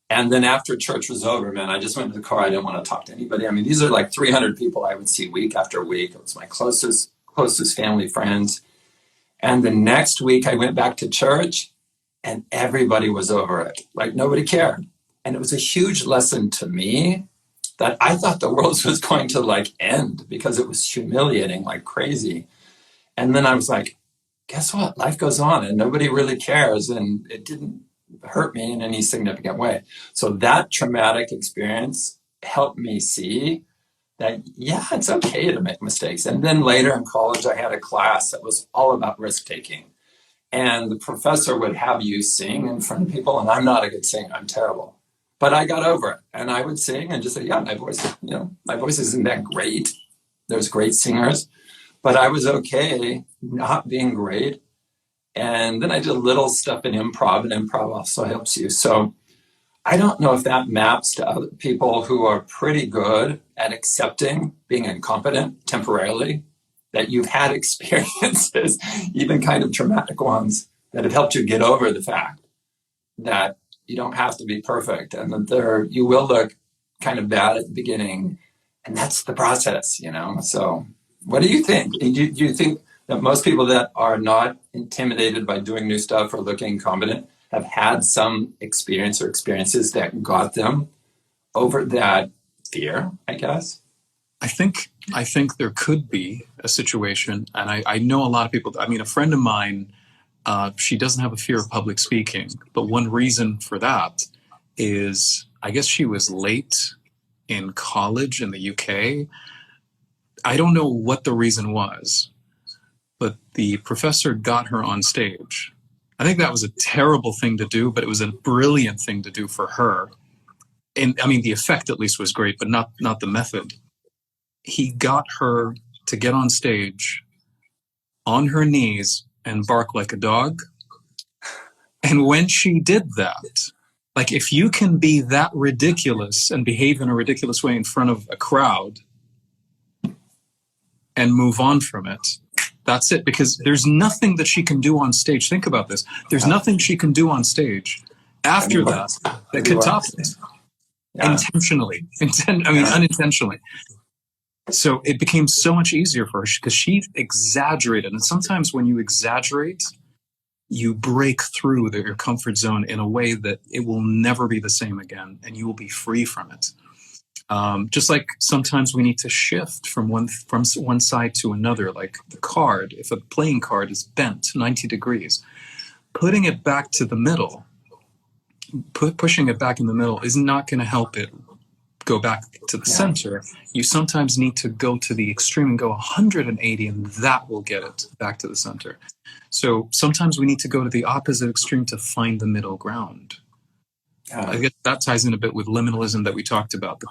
And then after church was over, man, I just went to the car. I didn't want to talk to anybody. I mean, these are like 300 people I would see week after week. It was my closest family friends. And the next week I went back to church, and everybody was over it. Like nobody cared. And it was a huge lesson to me that I thought the world was going to like end because it was humiliating like crazy. And then I was like, guess what? Life goes on and nobody really cares. And it didn't hurt me in any significant way. So that traumatic experience helped me see that, yeah, it's okay to make mistakes. And then later in college, I had a class that was all about risk-taking. And the professor would have you sing in front of people, and I'm not a good singer, I'm terrible. But I got over it, and I would sing and just say, yeah, my voice isn't that great. There's great singers, but I was okay not being great. And then I did a little stuff in improv, and improv also helps you. So I don't know if that maps to other people who are pretty good at accepting being incompetent temporarily, that you've had experiences, even kind of traumatic ones, that have helped you get over the fact that you don't have to be perfect and that you will look kind of bad at the beginning. And that's the process, So what do you think? Do you think that most people that are not intimidated by doing new stuff or looking competent have had some experience or experiences that got them over that fear, I guess? I think there could be a situation, and I know a lot of people. I mean, a friend of mine, she doesn't have a fear of public speaking, but one reason for that is I guess she was late in college in the UK. I don't know what the reason was, but the professor got her on stage. I think that was a terrible thing to do, but it was a brilliant thing to do for her. And I mean, the effect at least was great, but not the method. He got her to get on stage on her knees and bark like a dog. And when she did that, like if you can be that ridiculous and behave in a ridiculous way in front of a crowd and move on from it, that's it. Because there's nothing that she can do on stage. Think about this. There's nothing she can do on stage after that could top it. Yeah. Intentionally. Unintentionally. So it became so much easier for her because she exaggerated. And sometimes when you exaggerate, you break through your comfort zone in a way that it will never be the same again, and you will be free from it. Just like sometimes we need to shift from one side to another, like the card. If a playing card is bent 90 degrees, putting it back to the middle, pushing it back in the middle is not going to help it go back to the center. You sometimes need to go to the extreme and go 180, and that will get it back to the center. So sometimes we need to go to the opposite extreme to find the middle ground. I guess that ties in a bit with liminalism that we talked about,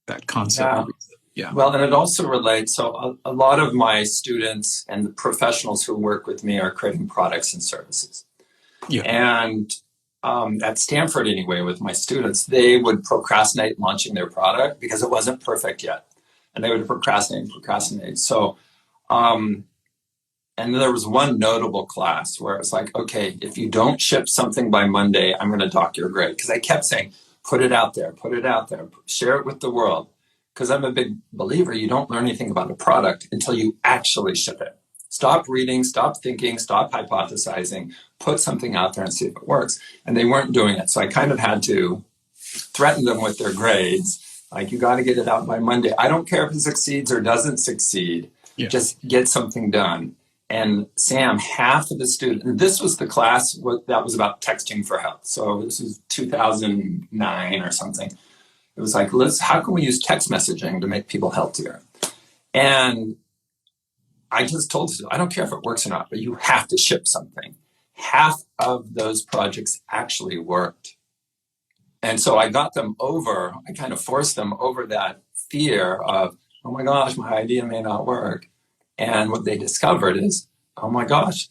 that concept. Yeah. Well, and it also relates. So a lot of my students and the professionals who work with me are creating products and services. Yeah. And at Stanford anyway, with my students, they would procrastinate launching their product because it wasn't perfect yet. And they would procrastinate. So, and there was one notable class where it was like, okay, if you don't ship something by Monday, I'm going to dock your grade. Because I kept saying, put it out there, share it with the world. Because I'm a big believer, you don't learn anything about a product until you actually ship it. Stop reading, stop thinking, stop hypothesizing, put something out there and see if it works. And they weren't doing it. So I kind of had to threaten them with their grades. Like, you got to get it out by Monday. I don't care if it succeeds or doesn't succeed. Yeah. Just get something done. And Sam, half of the students, and this was the class that was about texting for health. So this was 2009 or something. It was like, how can we use text messaging to make people healthier? And I just told them, I don't care if it works or not, but you have to ship something. Half of those projects actually worked. And so I kind of forced them over that fear of, oh my gosh, my idea may not work. And what they discovered is, oh my gosh,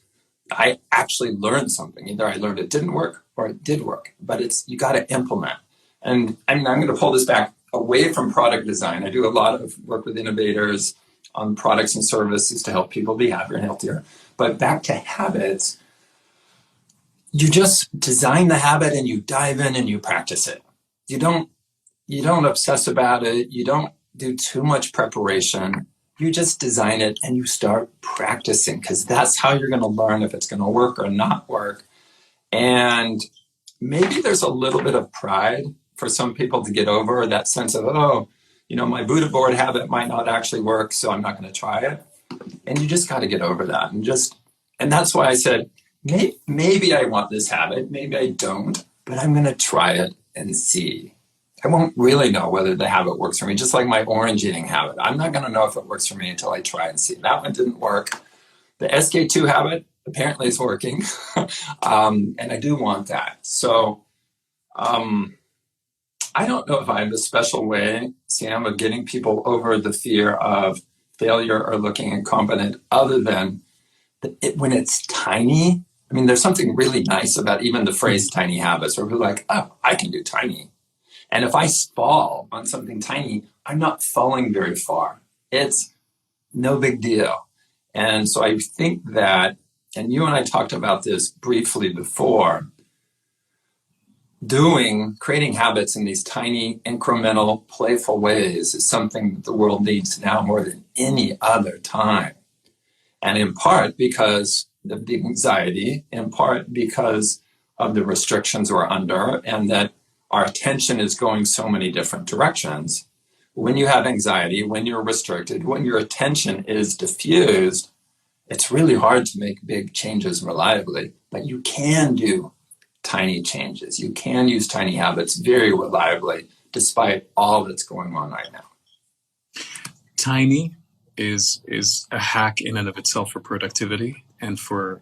I actually learned something. Either I learned it didn't work or it did work, but you got to implement. And I mean, I'm going to pull this back away from product design. I do a lot of work with innovators on products and services to help people be happier and healthier. But back to habits, you just design the habit and you dive in and you practice it. You don't obsess about it. You don't do too much preparation. You just design it and you start practicing, because that's how you're going to learn if it's going to work or not work. And maybe there's a little bit of pride for some people to get over that sense of, my Buddha board habit might not actually work, so I'm not going to try it. And you just got to get over that. And that's why I said, maybe I want this habit, maybe I don't, but I'm going to try it and see. I won't really know whether the habit works for me, just like my orange eating habit. I'm not going to know if it works for me until I try and see. That one didn't work. The SK2 habit apparently is working, and I do want that. So I don't know if I have a special way, Sam, of getting people over the fear of failure or looking incompetent, other than when it's tiny. I mean, there's something really nice about even the phrase tiny habits, where we're like, oh, I can do tiny. And if I fall on something tiny, I'm not falling very far. It's no big deal. And so I think that, and you and I talked about this briefly before, creating habits in these tiny, incremental, playful ways is something that the world needs now more than any other time. And in part because of the anxiety, in part because of the restrictions we're under, and that our attention is going so many different directions. When you have anxiety, when you're restricted, when your attention is diffused, it's really hard to make big changes reliably, but you can do tiny changes. You can use tiny habits very reliably, despite all that's going on right now. Tiny is a hack in and of itself for productivity and for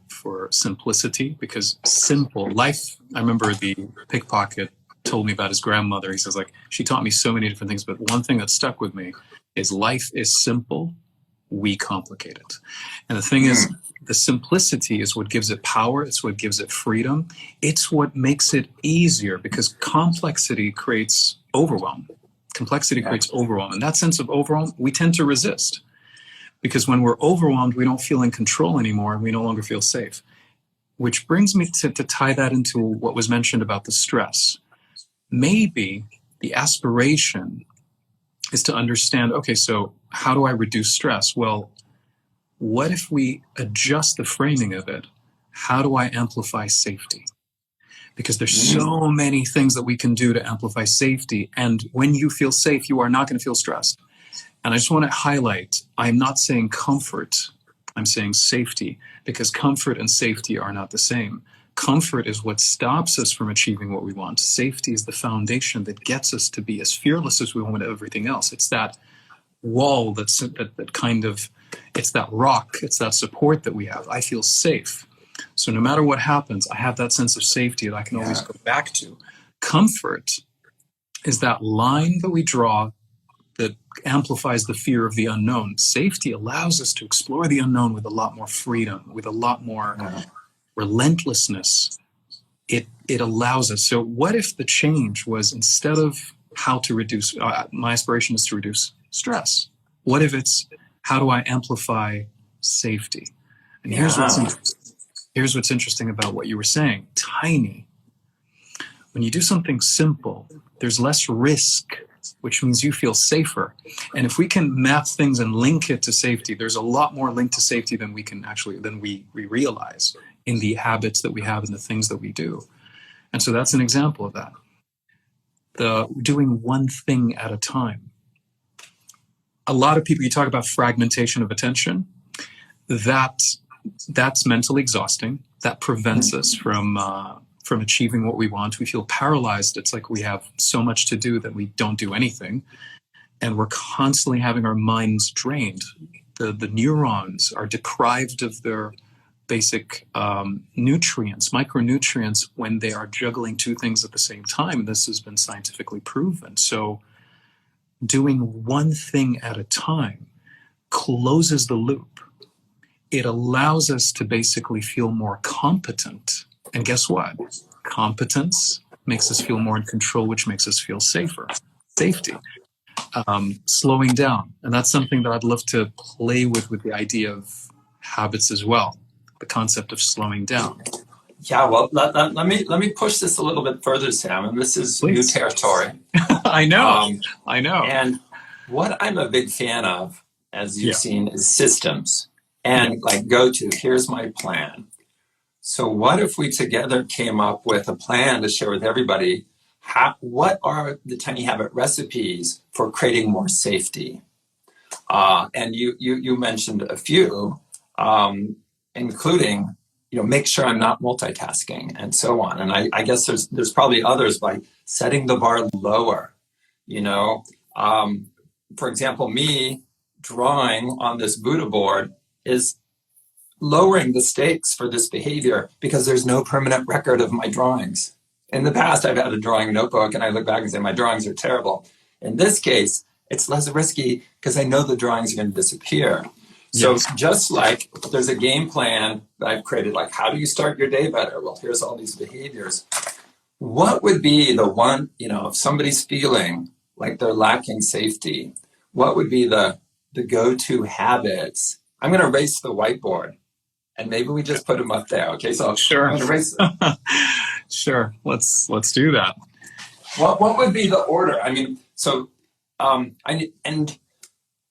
simplicity, because simple life. I remember the pickpocket told me about his grandmother. He says, like, she taught me so many different things, but one thing that stuck with me is life is simple, we complicate it. And the thing is, the simplicity is what gives it power. It's what gives it freedom. It's what makes it easier, because complexity creates overwhelm. Complexity creates overwhelm. And that sense of overwhelm, we tend to resist, because when we're overwhelmed, we don't feel in control anymore, and we no longer feel safe. Which brings me to tie that into what was mentioned about the stress. Maybe the aspiration is to understand, okay, so how do I reduce stress? Well, what if we adjust the framing of it? How do I amplify safety? Because there's so many things that we can do to amplify safety. And when you feel safe, you are not going to feel stressed. And I just want to highlight, I'm not saying comfort, I'm saying safety, because comfort and safety are not the same. Comfort is what stops us from achieving what we want. Safety is the foundation that gets us to be as fearless as we want with everything else. It's that wall that kind of, it's that rock, it's that support that we have. I feel safe. So no matter what happens, I have that sense of safety that I can always go back to. Comfort is that line that we draw that amplifies the fear of the unknown. Safety allows us to explore the unknown with a lot more freedom, with a lot more relentlessness. It allows us. So what if the change was, instead of how to reduce, my aspiration is to reduce stress. What if it's, how do I amplify safety? And here's what's interesting about what you were saying. Tiny. When you do something simple, there's less risk, which means you feel safer. And if we can map things and link it to safety, there's a lot more linked to safety than we realize in the habits that we have and the things that we do. And so that's an example of that. The doing one thing at a time. A lot of people, you talk about fragmentation of attention, that's mentally exhausting. That prevents us from achieving what we want. We feel paralyzed. It's like we have so much to do that we don't do anything. And we're constantly having our minds drained. The neurons are deprived of their basic nutrients, micronutrients, when they are juggling two things at the same time. And this has been scientifically proven. So doing one thing at a time closes the loop. It allows us to basically feel more competent. And guess what? Competence makes us feel more in control, which makes us feel safer. Safety. Slowing down. And that's something that I'd love to play with the idea of habits as well. The concept of slowing down. Yeah, well, let me push this a little bit further, Sam. And this is new territory. I know. And what I'm a big fan of, as you've seen, is systems. And like, here's my plan. So what if we together came up with a plan to share with everybody? What are the tiny habit recipes for creating more safety? And you mentioned a few, including, make sure I'm not multitasking and so on. And I guess there's probably others, like setting the bar lower. For example, me drawing on this Buddha board is lowering the stakes for this behavior, because there's no permanent record of my drawings. In the past, I've had a drawing notebook and I look back and say, my drawings are terrible. In this case, it's less risky because I know the drawings are going to disappear. So just like there's a game plan that I've created, like, how do you start your day better? Well, here's all these behaviors. What would be the one, if somebody's feeling like they're lacking safety, what would be the go-to habits? I'm going to erase the whiteboard. And maybe we just put them up there. Okay, so sure. I'm going to erase them. Sure, let's do that. What would be the order? I mean, so and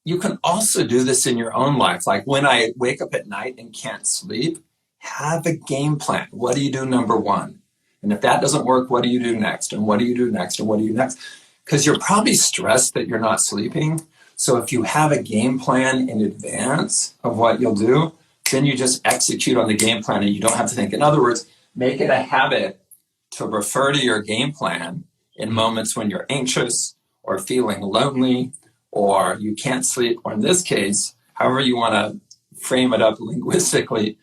you can also do this in your own life. Like when I wake up at night and can't sleep, have a game plan. What do you do number one? And if that doesn't work, what do you do next? And what do you do next? And what do you next? Because you're probably stressed that you're not sleeping. So if you have a game plan in advance of what you'll do, then you just execute on the game plan and you don't have to think. In other words, make it a habit to refer to your game plan in moments when you're anxious or feeling lonely or you can't sleep, or in this case, however you want to frame it up linguistically,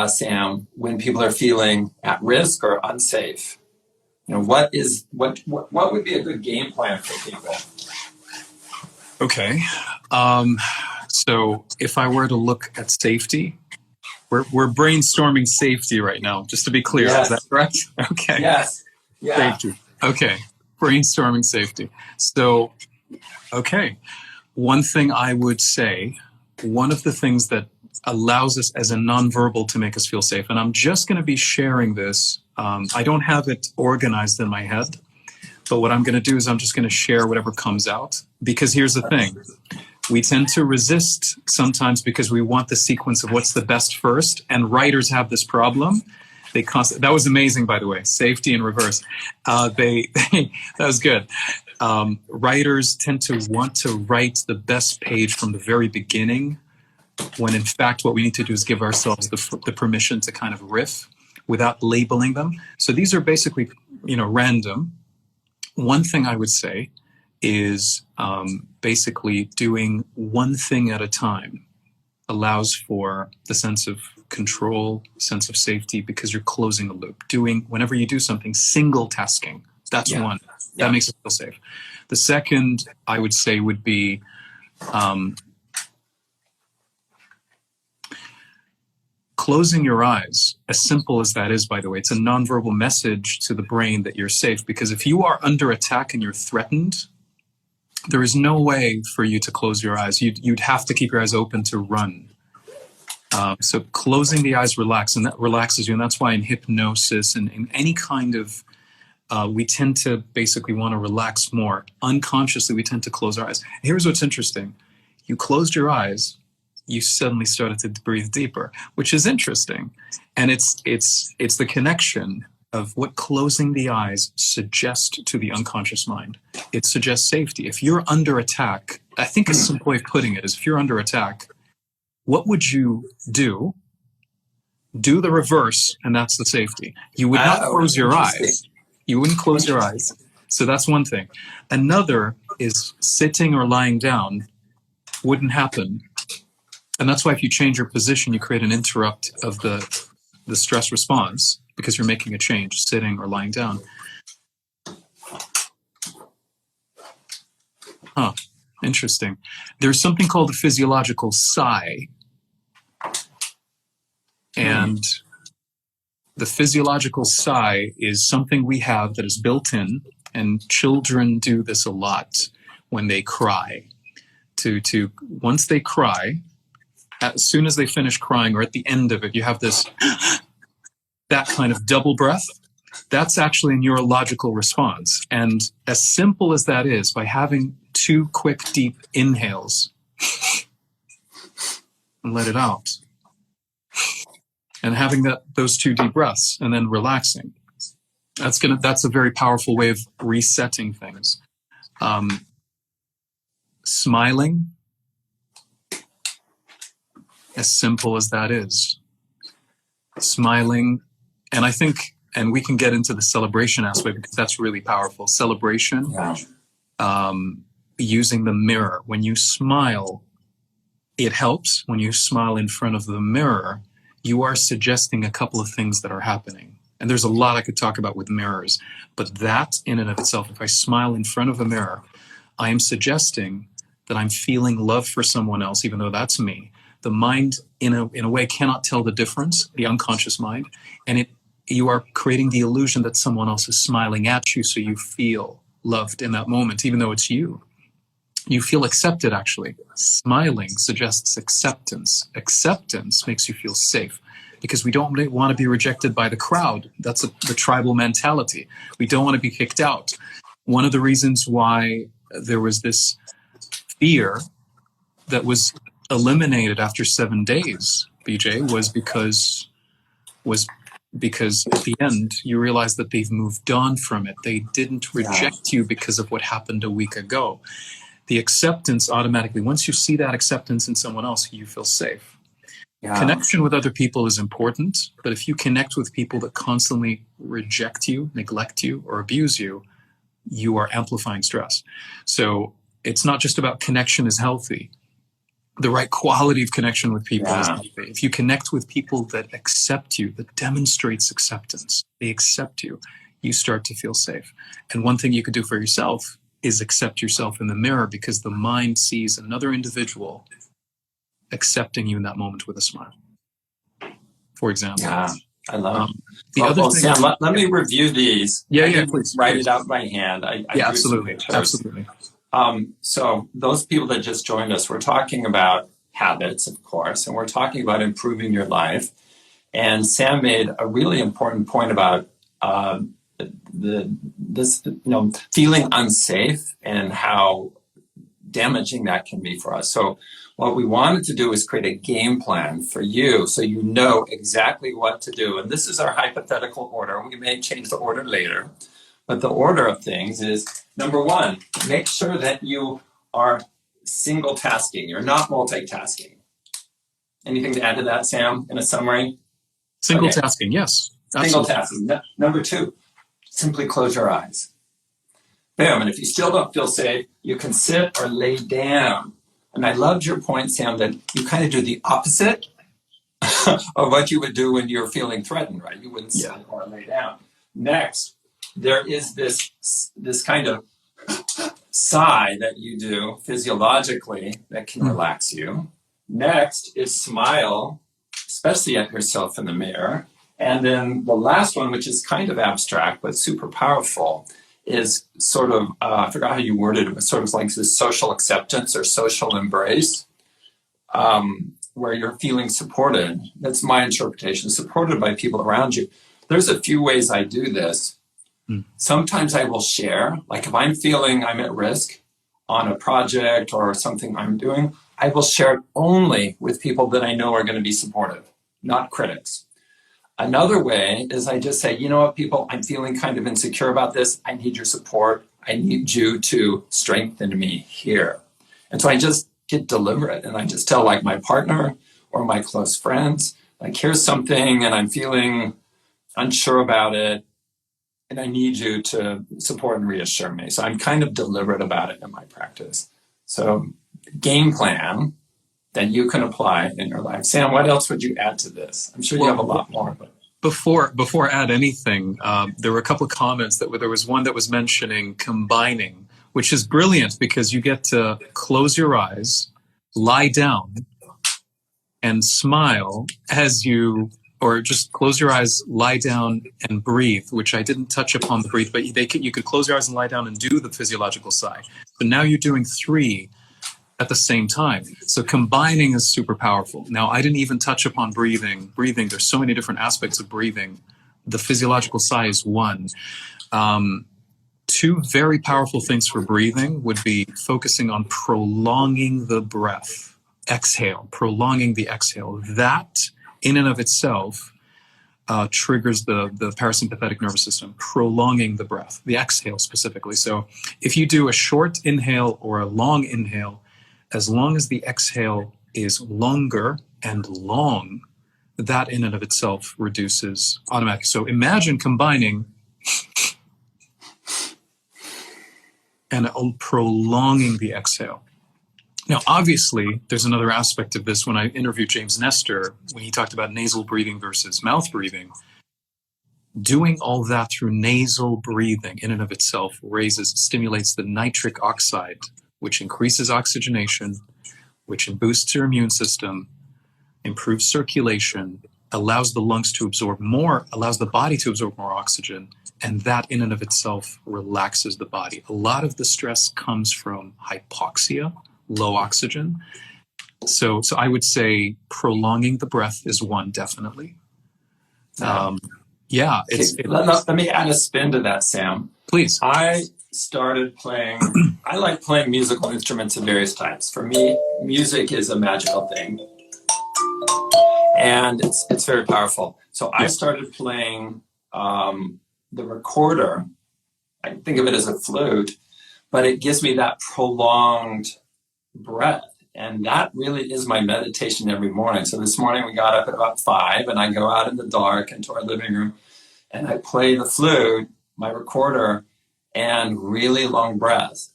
Sam, when people are feeling at risk or unsafe. You know, what would be a good game plan for people? Okay. So if I were to look at safety, we're brainstorming safety right now, just to be clear. Yes. Is that correct? Okay. Yes. Yeah. Safety. Okay. Brainstorming safety. So, okay. One thing I would say, one of the things that allows us as a nonverbal to make us feel safe, and I'm just going to be sharing this. I don't have it organized in my head, but what I'm going to do is I'm just going to share whatever comes out. Because here's the thing. We tend to resist sometimes because we want the sequence of what's the best first, and writers have this problem. That was amazing, by the way. Safety in reverse. That was good. Writers tend to want to write the best page from the very beginning, when in fact what we need to do is give ourselves the permission to kind of riff without labeling them. So these are basically, random. One thing I would say is basically doing one thing at a time allows for the sense of control, sense of safety, because you're closing a loop. Whenever you do something, single tasking, that's one. That makes us feel safe. The second, I would say, would be closing your eyes. As simple as that is, by the way, it's a nonverbal message to the brain that you're safe, because if you are under attack and you're threatened, there is no way for you to close your eyes. You'd have to keep your eyes open to run. So closing the eyes and that relaxes you. And that's why in hypnosis and in any kind of, we tend to basically want to relax more. Unconsciously, we tend to close our eyes. Here's what's interesting. You closed your eyes, you suddenly started to breathe deeper, which is interesting. And it's the connection of what closing the eyes suggests to the unconscious mind. It suggests safety. If you're under attack, I think a simple way of putting it is, if you're under attack, what would you do? Do the reverse, and that's the safety. You would not close your eyes. You wouldn't close your eyes. So that's one thing. Another is sitting or lying down wouldn't happen. And that's why if you change your position, you create an interrupt of the stress response, because you're making a change, sitting or lying down. Interesting. There's something called the physiological sigh. And the physiological sigh is something we have that is built in, and children do this a lot when they cry. Once they cry, as soon as they finish crying or at the end of it, you have this, that kind of double breath. That's actually a neurological response. And as simple as that is, by having 2 quick, deep inhales and let it out, and having those 2 deep breaths and then relaxing, that's a very powerful way of resetting things. Smiling, as simple as that is. Smiling, and I think, and we can get into the celebration aspect because that's really powerful. Celebration, using the mirror. When you smile, it helps. When you smile in front of the mirror, you are suggesting a couple of things that are happening. And there's a lot I could talk about with mirrors, but that in and of itself, if I smile in front of a mirror, I am suggesting that I'm feeling love for someone else, even though that's me. The mind, in a way, cannot tell the difference, the unconscious mind, and you are creating the illusion that someone else is smiling at you, so you feel loved in that moment, even though it's you. You feel accepted, actually. Smiling suggests acceptance. Acceptance makes you feel safe, because we don't want to be rejected by the crowd. That's the tribal mentality. We don't want to be kicked out. One of the reasons why there was this fear that was eliminated after 7 days, BJ, was because at the end, you realize that they've moved on from it. They didn't reject you because of what happened a week ago. The acceptance automatically, once you see that acceptance in someone else, you feel safe. Yeah. Connection with other people is important, but if you connect with people that constantly reject you, neglect you, or abuse you, you are amplifying stress. So it's not just about connection is healthy. The right quality of connection with people is healthy. If you connect with people that accept you, that demonstrates acceptance, they accept you, you start to feel safe. And one thing you could do for yourself is accept yourself in the mirror, because the mind sees another individual accepting you in that moment with a smile, for example. Yeah, I love it. The other thing, Sam, let me review these. Please. Write it out by hand. I absolutely. Absolutely. So those people that just joined us, we're talking about habits, of course, and we're talking about improving your life. And Sam made a really important point about this feeling unsafe and how damaging that can be for us. So what we wanted to do is create a game plan for you so you know exactly what to do. And this is our hypothetical order. We may change the order later, but the order of things is, number one, make sure that you are single tasking. You're not multitasking. Anything to add to that, Sam, in a summary? Single tasking, yes. Single tasking. Number two, simply close your eyes. Boom. And if you still don't feel safe, you can sit or lay down. And I loved your point, Sam, that you kind of do the opposite of what you would do when you're feeling threatened, right? You wouldn't sit or lay down. Next, there is this kind of sigh that you do physiologically that can relax you. Next is smile, especially at yourself in the mirror. And then the last one, which is kind of abstract but super powerful, is sort of, I forgot how you worded it, but sort of like this social acceptance or social embrace, where you're feeling supported. That's my interpretation, supported by people around you. There's a few ways I do this. Sometimes I will share, like if I'm feeling I'm at risk on a project or something I'm doing, I will share it only with people that I know are going to be supportive, not critics. Another way is I just say, you know what, people, I'm feeling kind of insecure about this. I need your support. I need you to strengthen me here. And so I just get deliberate and I just tell like my partner or my close friends, like, here's something and I'm feeling unsure about it. And I need you to support and reassure me. So I'm kind of deliberate about it in my practice. So game plan that you can apply in your life. Sam, what else would you add to this? I'm sure you have a lot more. But Before I add anything, there were a couple of comments there was one that was mentioning combining, which is brilliant because you get to close your eyes, lie down, and smile as you, or just close your eyes, lie down, and breathe, which I didn't touch upon the breathe, but you could close your eyes and lie down and do the physiological sigh. But now you're doing 3 at the same time. So combining is super powerful. Now, I didn't even touch upon breathing. There's so many different aspects of breathing. The physiological sigh is one. 2 very powerful things for breathing would be focusing on prolonging the breath. Exhale, prolonging the exhale. That, in and of itself, triggers the parasympathetic nervous system, prolonging the breath, the exhale specifically. So if you do a short inhale or a long inhale, as long as the exhale is longer and long, that in and of itself reduces automatically. So imagine combining and prolonging the exhale. Now, obviously, there's another aspect of this. When I interviewed James Nestor, when he talked about nasal breathing versus mouth breathing, doing all that through nasal breathing in and of itself stimulates the nitric oxide, which increases oxygenation, which boosts your immune system, improves circulation, allows the lungs to absorb more, allows the body to absorb more oxygen, and that in and of itself relaxes the body. A lot of the stress comes from hypoxia, low oxygen. So I would say prolonging the breath is one, definitely. Let me add a spin to that, Sam. Please. I like playing musical instruments of various types. For me, music is a magical thing. And it's very powerful. So I started playing the recorder. I think of it as a flute, but it gives me that prolonged breath. And that really is my meditation every morning. So this morning we got up at about 5 and I go out in the dark into our living room and I play the flute, my recorder, and really long breaths.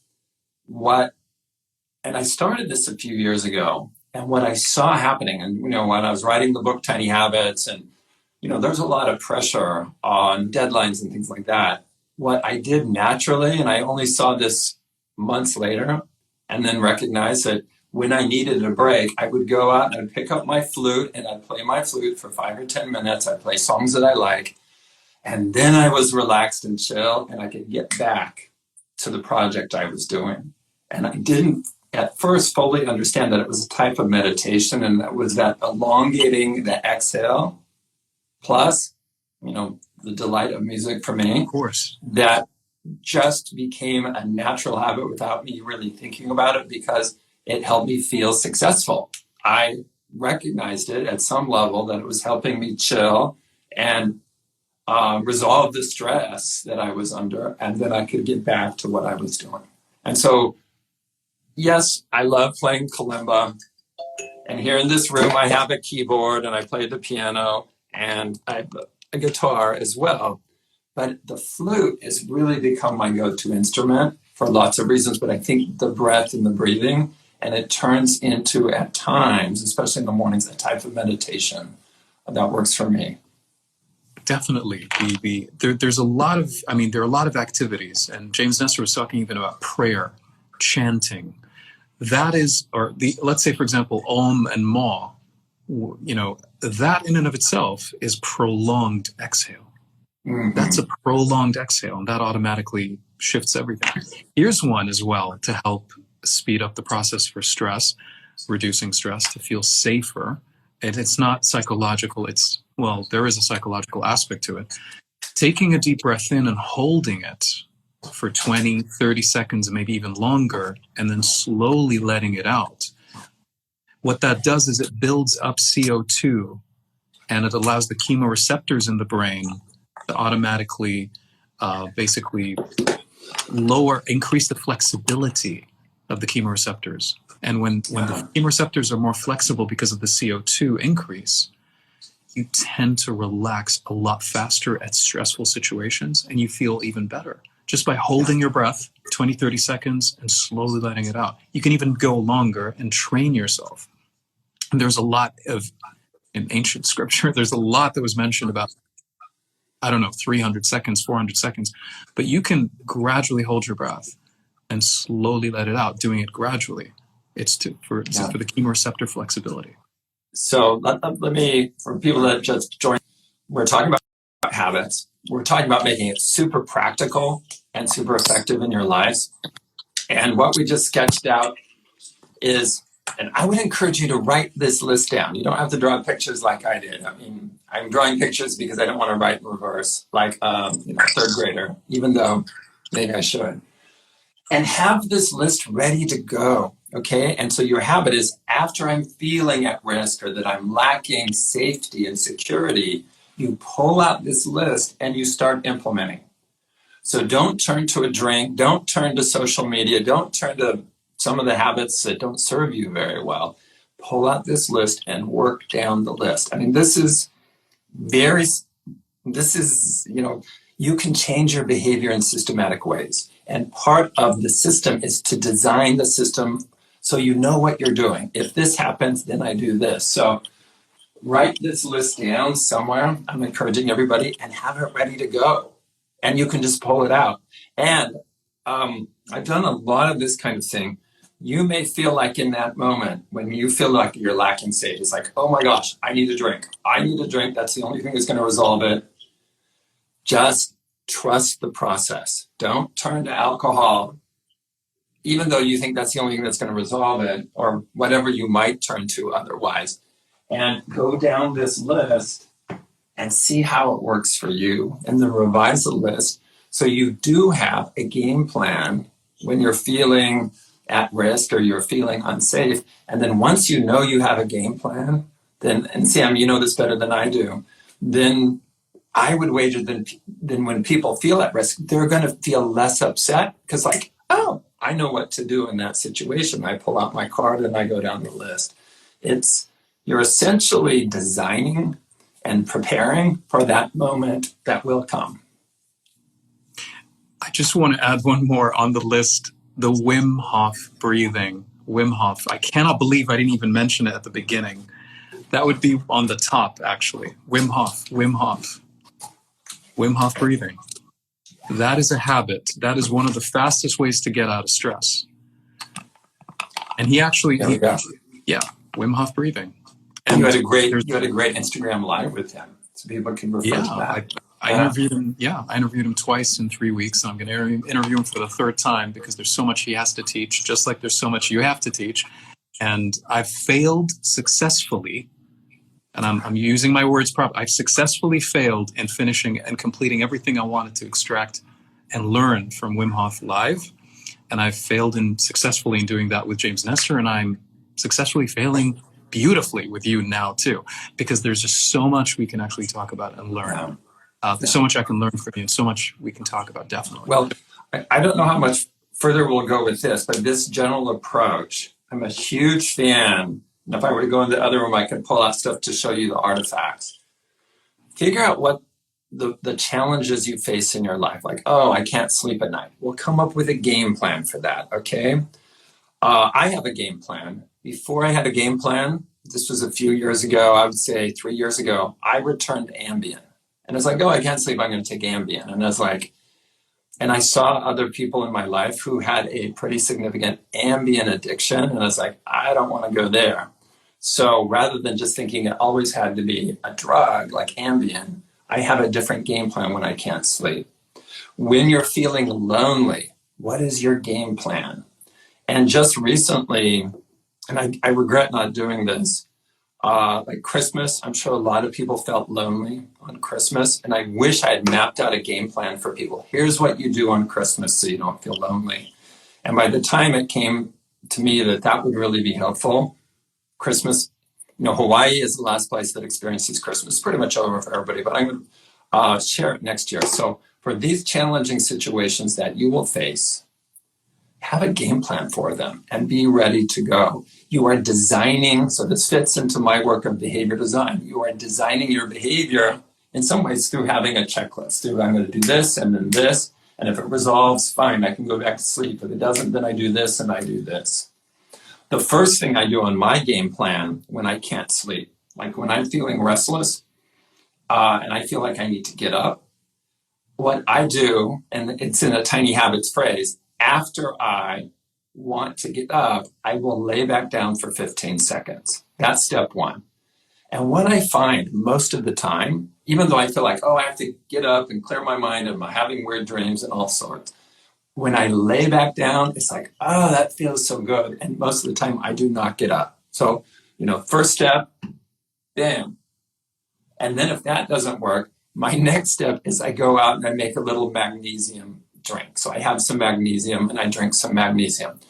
And I started this a few years ago, and what I saw happening, and when I was writing the book Tiny Habits, and there's a lot of pressure on deadlines and things like that. What I did naturally, and I only saw this months later, and then recognized that when I needed a break, I would go out and I'd pick up my flute and I'd play my flute for 5 or 10 minutes. I'd play songs that I like. And then I was relaxed and chill and I could get back to the project I was doing. And I didn't at first fully understand that it was a type of meditation, and that was that elongating the exhale plus, the delight of music for me. Of course. That just became a natural habit without me really thinking about it, because it helped me feel successful. I recognized it at some level that it was helping me chill and resolve the stress that I was under, and then I could get back to what I was doing. And so, yes, I love playing kalimba. And here in this room, I have a keyboard and I play the piano and I have a guitar as well. But the flute has really become my go-to instrument for lots of reasons, but I think the breath and the breathing, and it turns into, at times, especially in the mornings, a type of meditation that works for me. Definitely. There's a lot of, there are a lot of activities, and James Nestor was talking even about prayer, chanting. That is, let's say, for example, Om and Ma, that in and of itself is prolonged exhale. Mm-hmm. That's a prolonged exhale, and that automatically shifts everything. Here's one as well to help speed up the process for stress, reducing stress, to feel safer. And it's not psychological. There is a psychological aspect to it. Taking a deep breath in and holding it for 20, 30 seconds, maybe even longer, and then slowly letting it out. What that does is it builds up CO2, and it allows the chemoreceptors in the brain to automatically basically increase the flexibility of the chemoreceptors. And when the chemoreceptors are more flexible because of the CO2 increase, you tend to relax a lot faster at stressful situations, and you feel even better just by holding your breath 20, 30 seconds and slowly letting it out. You can even go longer and train yourself. And there's a lot in ancient scripture, there's a lot that was mentioned about, 300 seconds, 400 seconds, but you can gradually hold your breath and slowly let it out, doing it gradually. It's for the chemoreceptor flexibility. So let me, for people that just joined, we're talking about habits. We're talking about making it super practical and super effective in your lives. And what we just sketched out is, and I would encourage you to write this list down. You don't have to draw pictures like I did. I'm drawing pictures because I don't want to write in reverse like third grader, even though maybe I should. And have this list ready to go, okay? And so your habit is, after I'm feeling at risk or that I'm lacking safety and security, you pull out this list and you start implementing. So don't turn to a drink, don't turn to social media, don't turn to some of the habits that don't serve you very well. Pull out this list and work down the list. You can change your behavior in systematic ways. And part of the system is to design the system so you know what you're doing. If this happens, then I do this. So write this list down somewhere. I'm encouraging everybody, and have it ready to go. And you can just pull it out. And I've done a lot of this kind of thing. You may feel like in that moment when you feel like you're lacking safety, it's like, oh my gosh, I need a drink. I need a drink. That's the only thing that's going to resolve it. Just trust the process. Don't turn to alcohol, even though you think that's the only thing that's going to resolve it, or whatever you might turn to otherwise. And go down this list and see how it works for you, and then revise the list so you do have a game plan when you're feeling at risk or you're feeling unsafe. And then once you know you have a game plan, then, and Sam, you know this better than I do, then I would wager then when people feel at risk, they're going to feel less upset because like, oh, I know what to do in that situation. I pull out my card and I go down the list. You're essentially designing and preparing for that moment that will come. I just want to add one more on the list, the Wim Hof breathing. Wim Hof. I cannot believe I didn't even mention it at the beginning. That would be on the top, actually. Wim Hof, Wim Hof. Wim Hof breathing. That is a habit. That is one of the fastest ways to get out of stress. And he actually, Wim Hof breathing. And you had a great Instagram live with him, so people can refer to that. I interviewed him. Yeah, I interviewed him twice in 3 weeks, and I'm going to interview him for the third time because there's so much he has to teach, just like there's so much you have to teach. And I've failed successfully, and I'm using my words properly. I've successfully failed in finishing and completing everything I wanted to extract and learn from Wim Hof live, and I've failed successfully in doing that with James Nestor, and I'm successfully failing beautifully with you now too, because there's just so much we can actually talk about and learn. There's so much I can learn from you and so much we can talk about, definitely. Well, I don't know how much further we'll go with this, but this general approach, I'm a huge fan. And if I were to go in the other room, I could pull out stuff to show you the artifacts. Figure out what the challenges you face in your life. Like, oh, I can't sleep at night. We'll come up with a game plan for that, okay? I have a game plan. Before I had a game plan, this was a few years ago, I would say 3 years ago, I returned Ambien. And I was like, oh, I can't sleep, I'm going to take Ambien. And I was like, and I saw other people in my life who had a pretty significant Ambien addiction. And I was like, I don't want to go there. So rather than just thinking it always had to be a drug like Ambien, I have a different game plan when I can't sleep. When you're feeling lonely, what is your game plan? And just recently, and I regret not doing this, like Christmas, I'm sure a lot of people felt lonely on Christmas, and I wish I had mapped out a game plan for people. Here's what you do on Christmas so you don't feel lonely. And by the time it came to me that would really be helpful, Christmas, Hawaii is the last place that experiences Christmas. It's pretty much over for everybody, but I'm going to share it next year. So for these challenging situations that you will face, have a game plan for them and be ready to go. You are designing, so this fits into my work of behavior design. You are designing your behavior in some ways through having a checklist. I'm going to do this and then this. And if it resolves, fine, I can go back to sleep. If it doesn't, then I do this and I do this. The first thing I do on my game plan when I can't sleep, like when I'm feeling restless and I feel like I need to get up, what I do, and it's in a Tiny Habits phrase, after I want to get up, I will lay back down for 15 seconds. That's step one. And what I find most of the time, even though I feel like, oh, I have to get up and clear my mind and I'm having weird dreams and all sorts, when I lay back down, it's like, oh, that feels so good. And most of the time I do not get up. So, first step, bam. And then if that doesn't work, my next step is I go out and I make a little magnesium drink. So I have some magnesium and I drink some magnesium.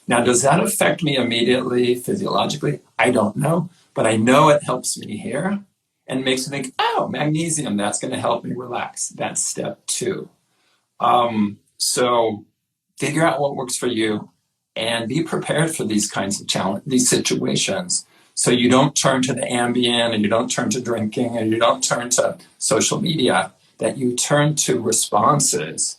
Now, does that affect me immediately physiologically? I don't know, but I know it helps me here and makes me think, oh, magnesium, that's going to help me relax. That's step two. So figure out what works for you and be prepared for these kinds of these situations. So you don't turn to the Ambien and you don't turn to drinking and you don't turn to social media, that you turn to responses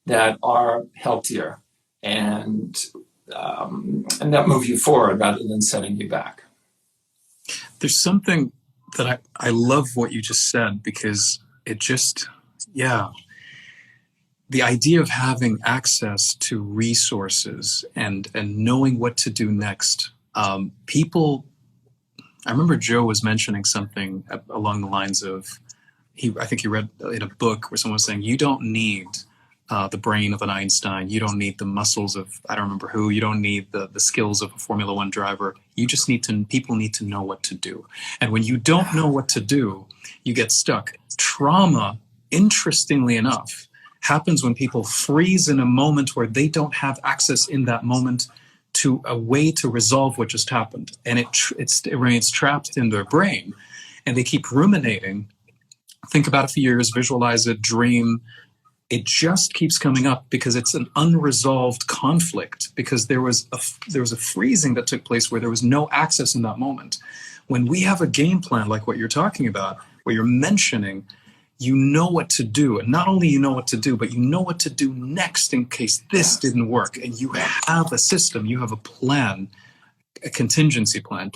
that are healthier and that move you forward rather than setting you back. There's something that I love what you just said, because it just, the idea of having access to resources and knowing what to do next. People, I remember Joe was mentioning something along the lines of, I think he read in a book where someone was saying, you don't need the brain of an Einstein. You don't need the muscles of, I don't remember who. You don't need the skills of a Formula One driver. You just people need to know what to do. And when you don't know what to do, you get stuck. Trauma, interestingly enough, happens when people freeze in a moment where they don't have access in that moment to a way to resolve what just happened. And it remains trapped in their brain. And they keep ruminating think about it for years, visualize it, dream. It just keeps coming up because it's an unresolved conflict, because there was a freezing that took place where there was no access in that moment. When we have a game plan like what you're talking about, what you're mentioning, you know what to do. And not only you know what to do, but you know what to do next in case this didn't work. And you have a system, you have a plan, a contingency plan,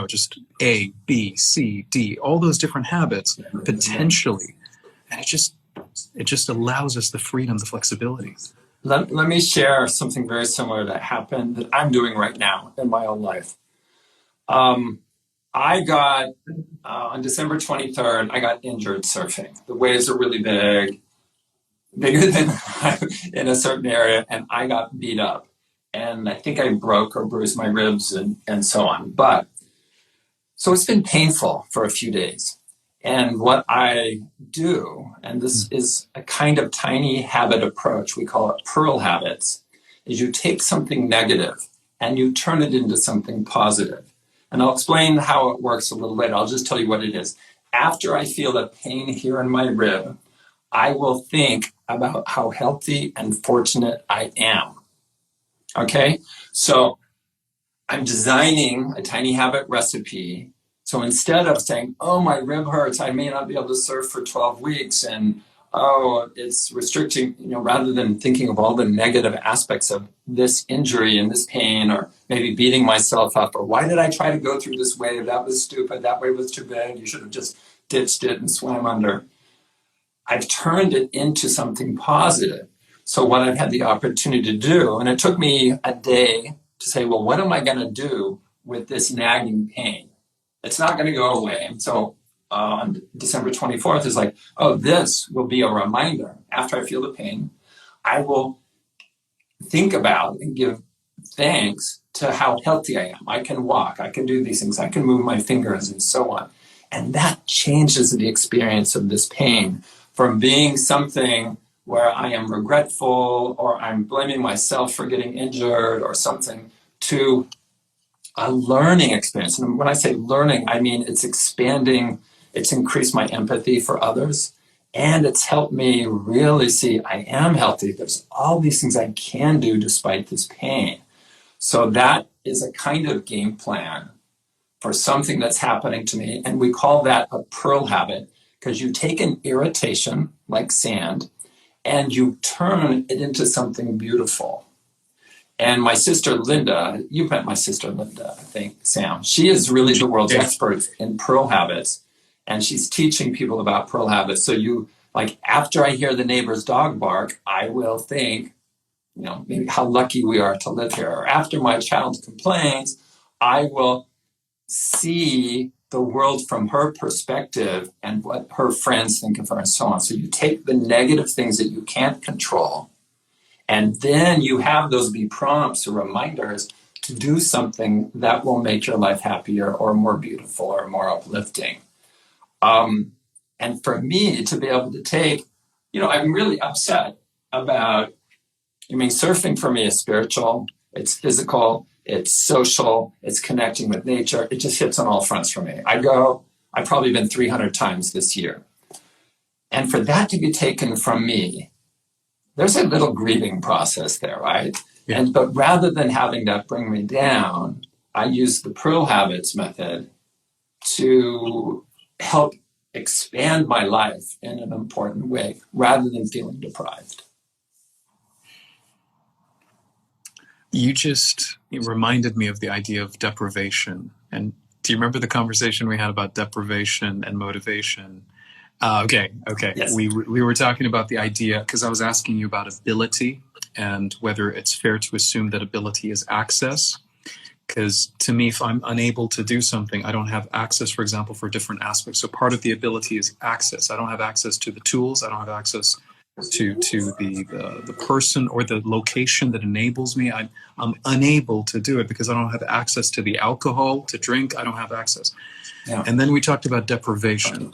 just A, B, C, D, all those different habits potentially. And it just allows us the freedom, the flexibility. Let me share something very similar that happened that I'm doing right now in my own life. I got, on December 23rd, I got injured surfing. The waves are really big, bigger than in a certain area, and I got beat up. And I think I broke or bruised my ribs and so on. So it's been painful for a few days. And what I do, and this is a kind of tiny habit approach, we call it pearl habits, is you take something negative and you turn it into something positive. And I'll explain how it works a little later. I'll just tell you what it is. After I feel the pain here in my rib, I will think about how healthy and fortunate I am. Okay? So I'm designing a tiny habit recipe. So instead of saying, oh, my rib hurts, I may not be able to surf for 12 weeks, and oh, it's restricting, rather than thinking of all the negative aspects of this injury and this pain, or maybe beating myself up, or why did I try to go through this wave? That was stupid. That wave was too big. You should have just ditched it and swam under. I've turned it into something positive. So what I've had the opportunity to do, and it took me a day to say, well, what am I going to do with this nagging pain? It's not going to go away. So on December 24th is like, oh, this will be a reminder. After I feel the pain, I will think about and give thanks to how healthy I am. I can walk, I can do these things, I can move my fingers and so on. And that changes the experience of this pain from being something where I am regretful or I'm blaming myself for getting injured or something to a learning experience. And when I say learning, I mean it's expanding, it's increased my empathy for others, and it's helped me really see I am healthy. There's all these things I can do despite this pain. So that is a kind of game plan for something that's happening to me. And we call that a pearl habit, because you take an irritation like sand and you turn it into something beautiful. And my sister Linda, you've met my sister Linda, I think, Sam. She is really the world's expert in pearl habits, and she's teaching people about pearl habits. So after I hear the neighbor's dog bark, I will think, maybe how lucky we are to live here. Or after my child complains, I will see the world from her perspective and what her friends think of her and so on. So you take the negative things that you can't control, and then you have those be prompts or reminders to do something that will make your life happier or more beautiful or more uplifting. And for me to be able to take, I'm really upset about, surfing for me is spiritual, it's physical, it's social, it's connecting with nature. It just hits on all fronts for me. I've probably been 300 times this year. And for that to be taken from me, there's a little grieving process there, right? Yeah. But rather than having that bring me down, I use the Pearl Habits method to help expand my life in an important way, rather than feeling deprived. It reminded me of the idea of deprivation. And do you remember the conversation we had about deprivation and motivation? Okay. Yes. We were talking about the idea, because I was asking you about ability and whether it's fair to assume that ability is access. Because to me, if I'm unable to do something, I don't have access, for example, for different aspects. So part of the ability is access. I don't have access to the tools. I don't have access to the person or the location that enables me. I'm unable to do it because I don't have access to the alcohol to drink. I don't have access. Yeah. And then we talked about deprivation.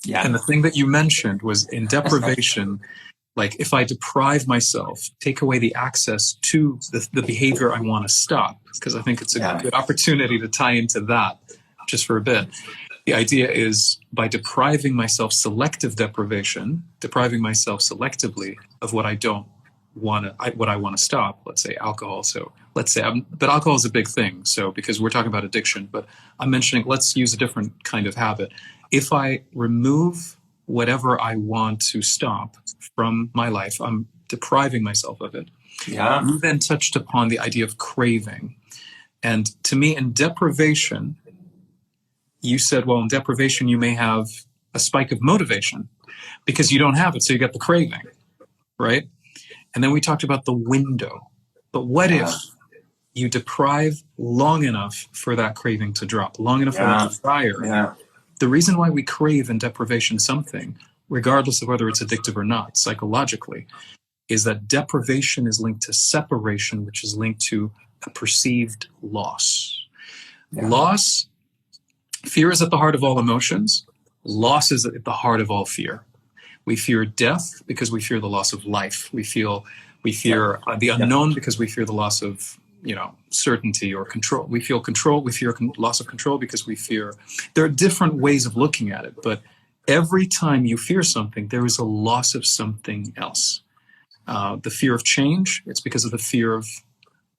Yeah. And the thing that you mentioned was in deprivation, like if I deprive myself, take away the access to the behavior I want to stop, because I think it's a good opportunity to tie into that just for a bit. The idea is by depriving myself, selective deprivation, depriving myself selectively of what I don't want to, what I want to stop, let's say alcohol. So let's say, but alcohol is a big thing. So because we're talking about addiction, but I'm mentioning, let's use a different kind of habit. If I remove whatever I want to stop from my life, I'm depriving myself of it. Yeah. You then touched upon the idea of craving. And to me, in deprivation, you said, well, in deprivation, you may have a spike of motivation because you don't have it. So you get the craving, right? And then we talked about the window. But what if you deprive long enough for that craving to drop, long enough for that desire? Yeah. The reason why we crave in deprivation something, regardless of whether it's addictive or not, psychologically, is that deprivation is linked to separation, which is linked to a perceived loss. Yeah. Loss, fear is at the heart of all emotions. Loss is at the heart of all fear. We fear death because we fear the loss of life. We fear the unknown because we fear the loss of, certainty or control. We feel control. We fear loss of control because we fear. There are different ways of looking at it, but every time you fear something, there is a loss of something else. The fear of change, it's because of the fear of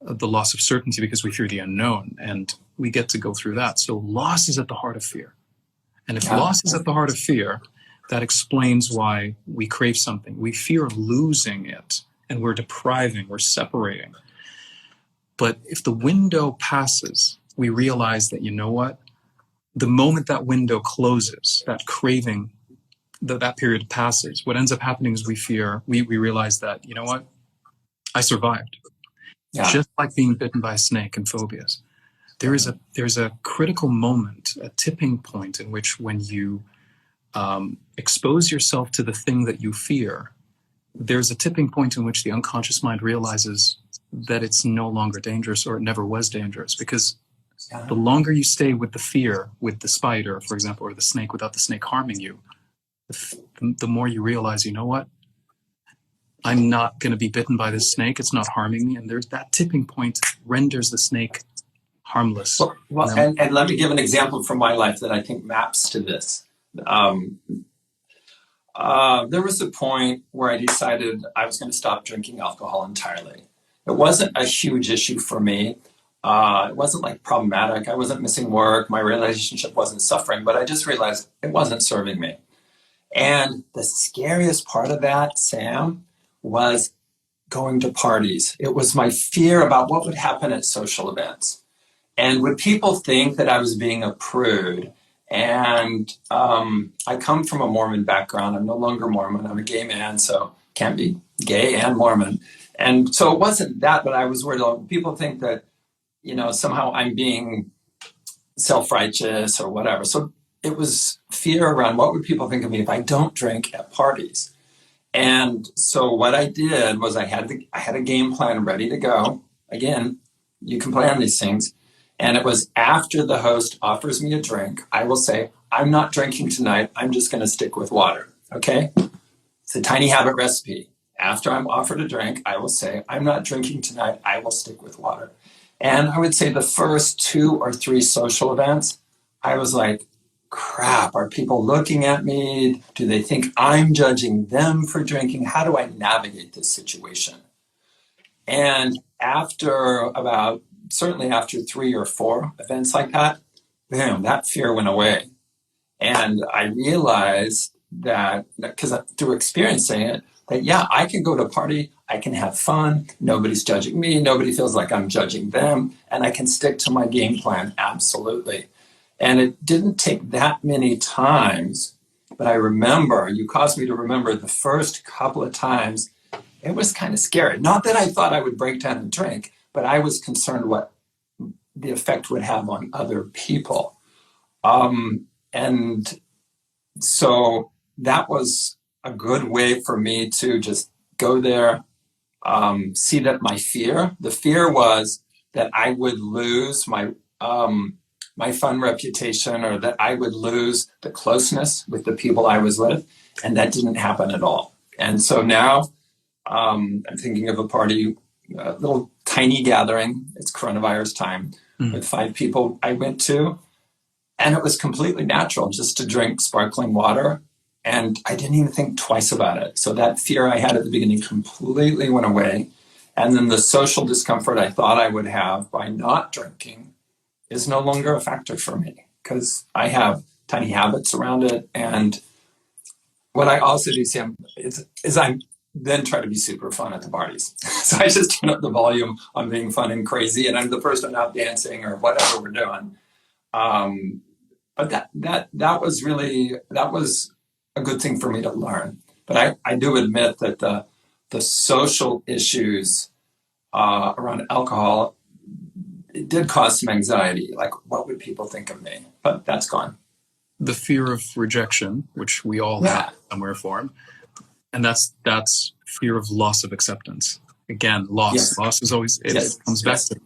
the loss of certainty because we fear the unknown, and we get to go through that. So loss is at the heart of fear. And if loss is at the heart of fear, that explains why we crave something. We fear losing it, and we're depriving, we're separating. But if the window passes, we realize that, you know what? The moment that window closes, that craving, that period passes, what ends up happening is we realize that, you know what? I survived. Yeah. Just like being bitten by a snake and phobias. There's a critical moment, a tipping point in which when you expose yourself to the thing that you fear, there's a tipping point in which the unconscious mind realizes that it's no longer dangerous, or it never was dangerous, because the longer you stay with the fear, with the spider, for example, or the snake without the snake harming you, the more you realize, you know what? I'm not going to be bitten by this snake. It's not harming me. And there's that tipping point renders the snake harmless. Well, and let me give an example from my life that I think maps to this. There was a point where I decided I was going to stop drinking alcohol entirely. It wasn't a huge issue for me. It wasn't like problematic. I wasn't missing work. My relationship wasn't suffering, but I just realized it wasn't serving me. And the scariest part of that, Sam, was going to parties. It was my fear about what would happen at social events. And would people think that I was being a prude? And I come from a Mormon background. I'm no longer Mormon. I'm a gay man, so can't be gay and Mormon. And so it wasn't that, but I was worried, people think that, somehow I'm being self-righteous or whatever. So it was fear around what would people think of me if I don't drink at parties. And so what I did was I had a game plan ready to go. Again, you can plan these things. And it was after the host offers me a drink, I will say, I'm not drinking tonight. I'm just going to stick with water. Okay? It's a tiny habit recipe. After I'm offered a drink, I will say, I'm not drinking tonight. I will stick with water. And I would say the first 2 or 3 social events, I was like, crap, are people looking at me? Do they think I'm judging them for drinking? How do I navigate this situation? And certainly after 3 or 4 events like that, boom, that fear went away. And I realized that, because through experiencing it, that I can go to a party, I can have fun, nobody's judging me, nobody feels like I'm judging them, and I can stick to my game plan, absolutely. And it didn't take that many times, but I remember, you caused me to remember the first couple of times, it was kind of scary. Not that I thought I would break down and drink, but I was concerned what the effect would have on other people. And so that was a good way for me to just go there, see that the fear was that I would lose my fun reputation, or that I would lose the closeness with the people I was with. And that didn't happen at all. And so now I'm thinking of a party, a little tiny gathering. It's coronavirus time with 5 people I went to. And it was completely natural just to drink sparkling water. And I didn't even think twice about it. So that fear I had at the beginning completely went away. And then the social discomfort I thought I would have by not drinking is no longer a factor for me because I have tiny habits around it. And what I also do, Sam, is I then try to be super fun at the parties. So I just turn up the volume on being fun and crazy, and I'm the person out dancing or whatever we're doing. But that was a good thing for me to learn. But I do admit that the social issues around alcohol, it did cause some anxiety. Like, what would people think of me? But that's gone. The fear of rejection, which we all have somewhere form, and that's fear of loss of acceptance. Again, loss. Yes. Loss is always it comes back to.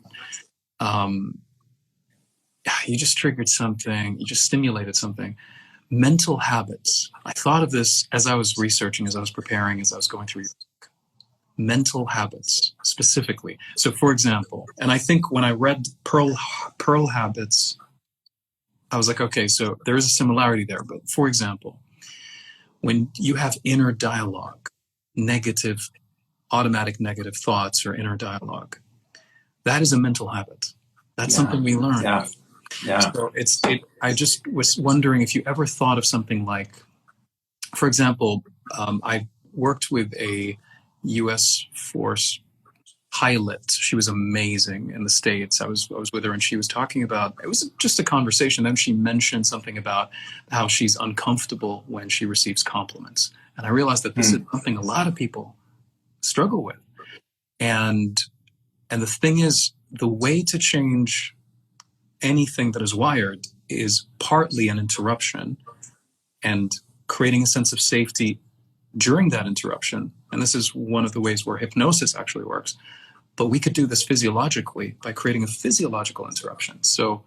You just triggered something. You just stimulated something. Mental habits. I thought of this as I was researching, as I was preparing, as I was going through your book. Mental habits specifically. So, for example, and I think when I read Pearl Habits, I was like, okay, so there is a similarity there. But for example, when you have inner dialogue, automatic negative thoughts or inner dialogue, that is a mental habit. That's something we learn. Yeah. So I just was wondering if you ever thought of something like, for example, I worked with a U.S. force pilot. She was amazing in the States. I was with her and she was talking about, it was just a conversation. Then she mentioned something about how she's uncomfortable when she receives compliments. And I realized that this is something a lot of people struggle with. And the thing is, the way to change anything that is wired is partly an interruption and creating a sense of safety during that interruption. And this is one of the ways where hypnosis actually works. But we could do this physiologically by creating a physiological interruption. So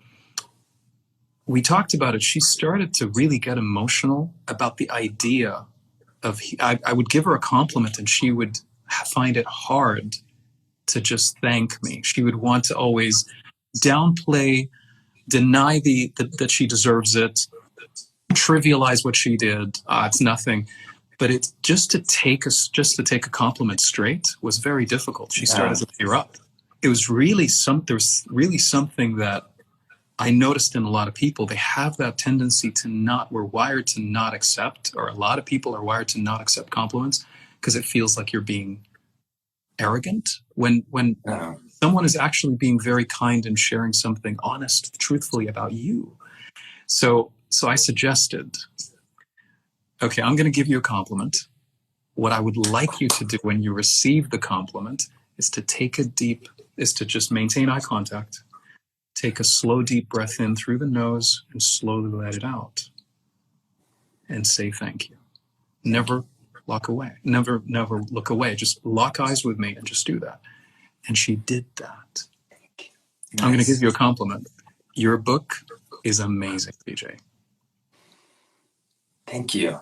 we talked about it. She started to really get emotional about the idea of, I would give her a compliment and she would find it hard to just thank me. She would want to always downplay, deny that she deserves it, trivialize what she did. It's nothing. But it's just to take a compliment straight was very difficult. She started to tear up. It was really there's really something that I noticed in a lot of people. They have that tendency we're wired to not accept, or a lot of people are wired to not accept compliments because it feels like you're being arrogant when someone is actually being very kind and sharing something honest, truthfully about you. So I suggested, okay, I'm going to give you a compliment. What I would like you to do when you receive the compliment is to just maintain eye contact, take a slow, deep breath in through the nose and slowly let it out and say thank you. Never look away. Never look away. Just lock eyes with me and just do that. And she did that. Nice. I'm going to give you a compliment. Your book is amazing, BJ. Thank you.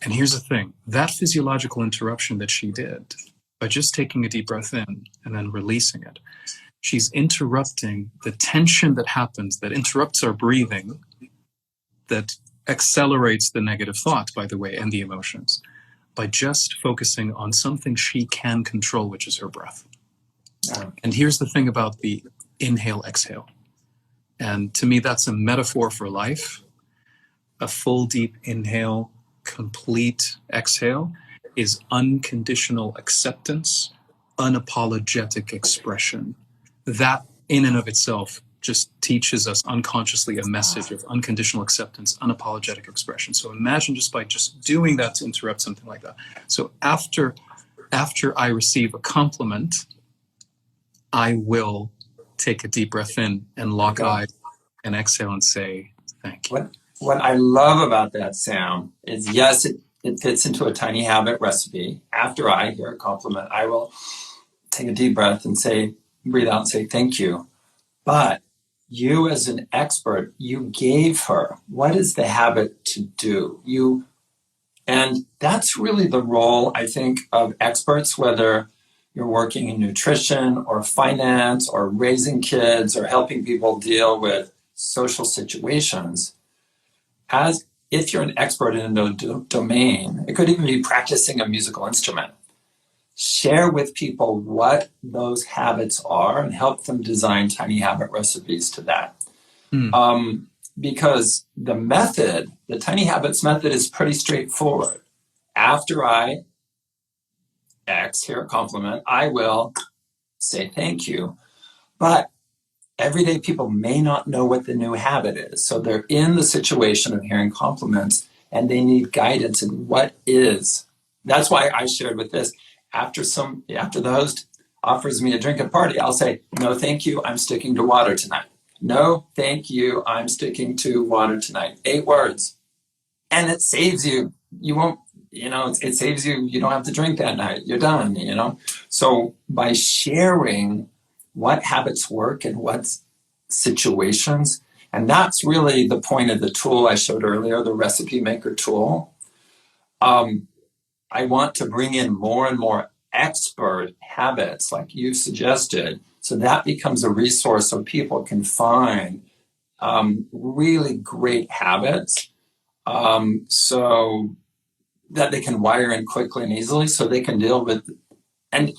And here's the thing. That physiological interruption that she did, by just taking a deep breath in and then releasing it, she's interrupting the tension that happens, that interrupts our breathing, that accelerates the negative thought, by the way, and the emotions, by just focusing on something she can control, which is her breath. And here's the thing about the inhale, exhale. And to me, that's a metaphor for life. A full, deep inhale, complete exhale is unconditional acceptance, unapologetic expression. That in and of itself just teaches us unconsciously a message of unconditional acceptance, unapologetic expression. So imagine just by just doing that to interrupt something like that. So after I receive a compliment, I will take a deep breath in and lock eyes and exhale and say, thank you. What I love about that, Sam, is yes, it fits into a tiny habit recipe. After I hear a compliment, I will take a deep breath and breathe out and say thank you. But you as an expert, you gave her what is the habit to do. And that's really the role, I think, of experts, whether you're working in nutrition or finance or raising kids or helping people deal with social situations, as if you're an expert in a domain, it could even be practicing a musical instrument. Share with people what those habits are and help them design tiny habit recipes to that. Because the method, the tiny habits method, is pretty straightforward. After I hear a compliment, I will say thank you. But everyday people may not know what the new habit is. So they're in the situation of hearing compliments and they need guidance in what is. That's why I shared with this. After the host offers me a drink at a party, I'll say, no, thank you, I'm sticking to water tonight. No, thank you, I'm sticking to water tonight. 8 words. And it saves you. You won't, it saves you. You don't have to drink that night. You're done, So by sharing what habits work in what situations, and that's really the point of the tool I showed earlier, the recipe maker tool. I want to bring in more and more expert habits like you suggested, so that becomes a resource so people can find really great habits, so that they can wire in quickly and easily, so they can deal with, and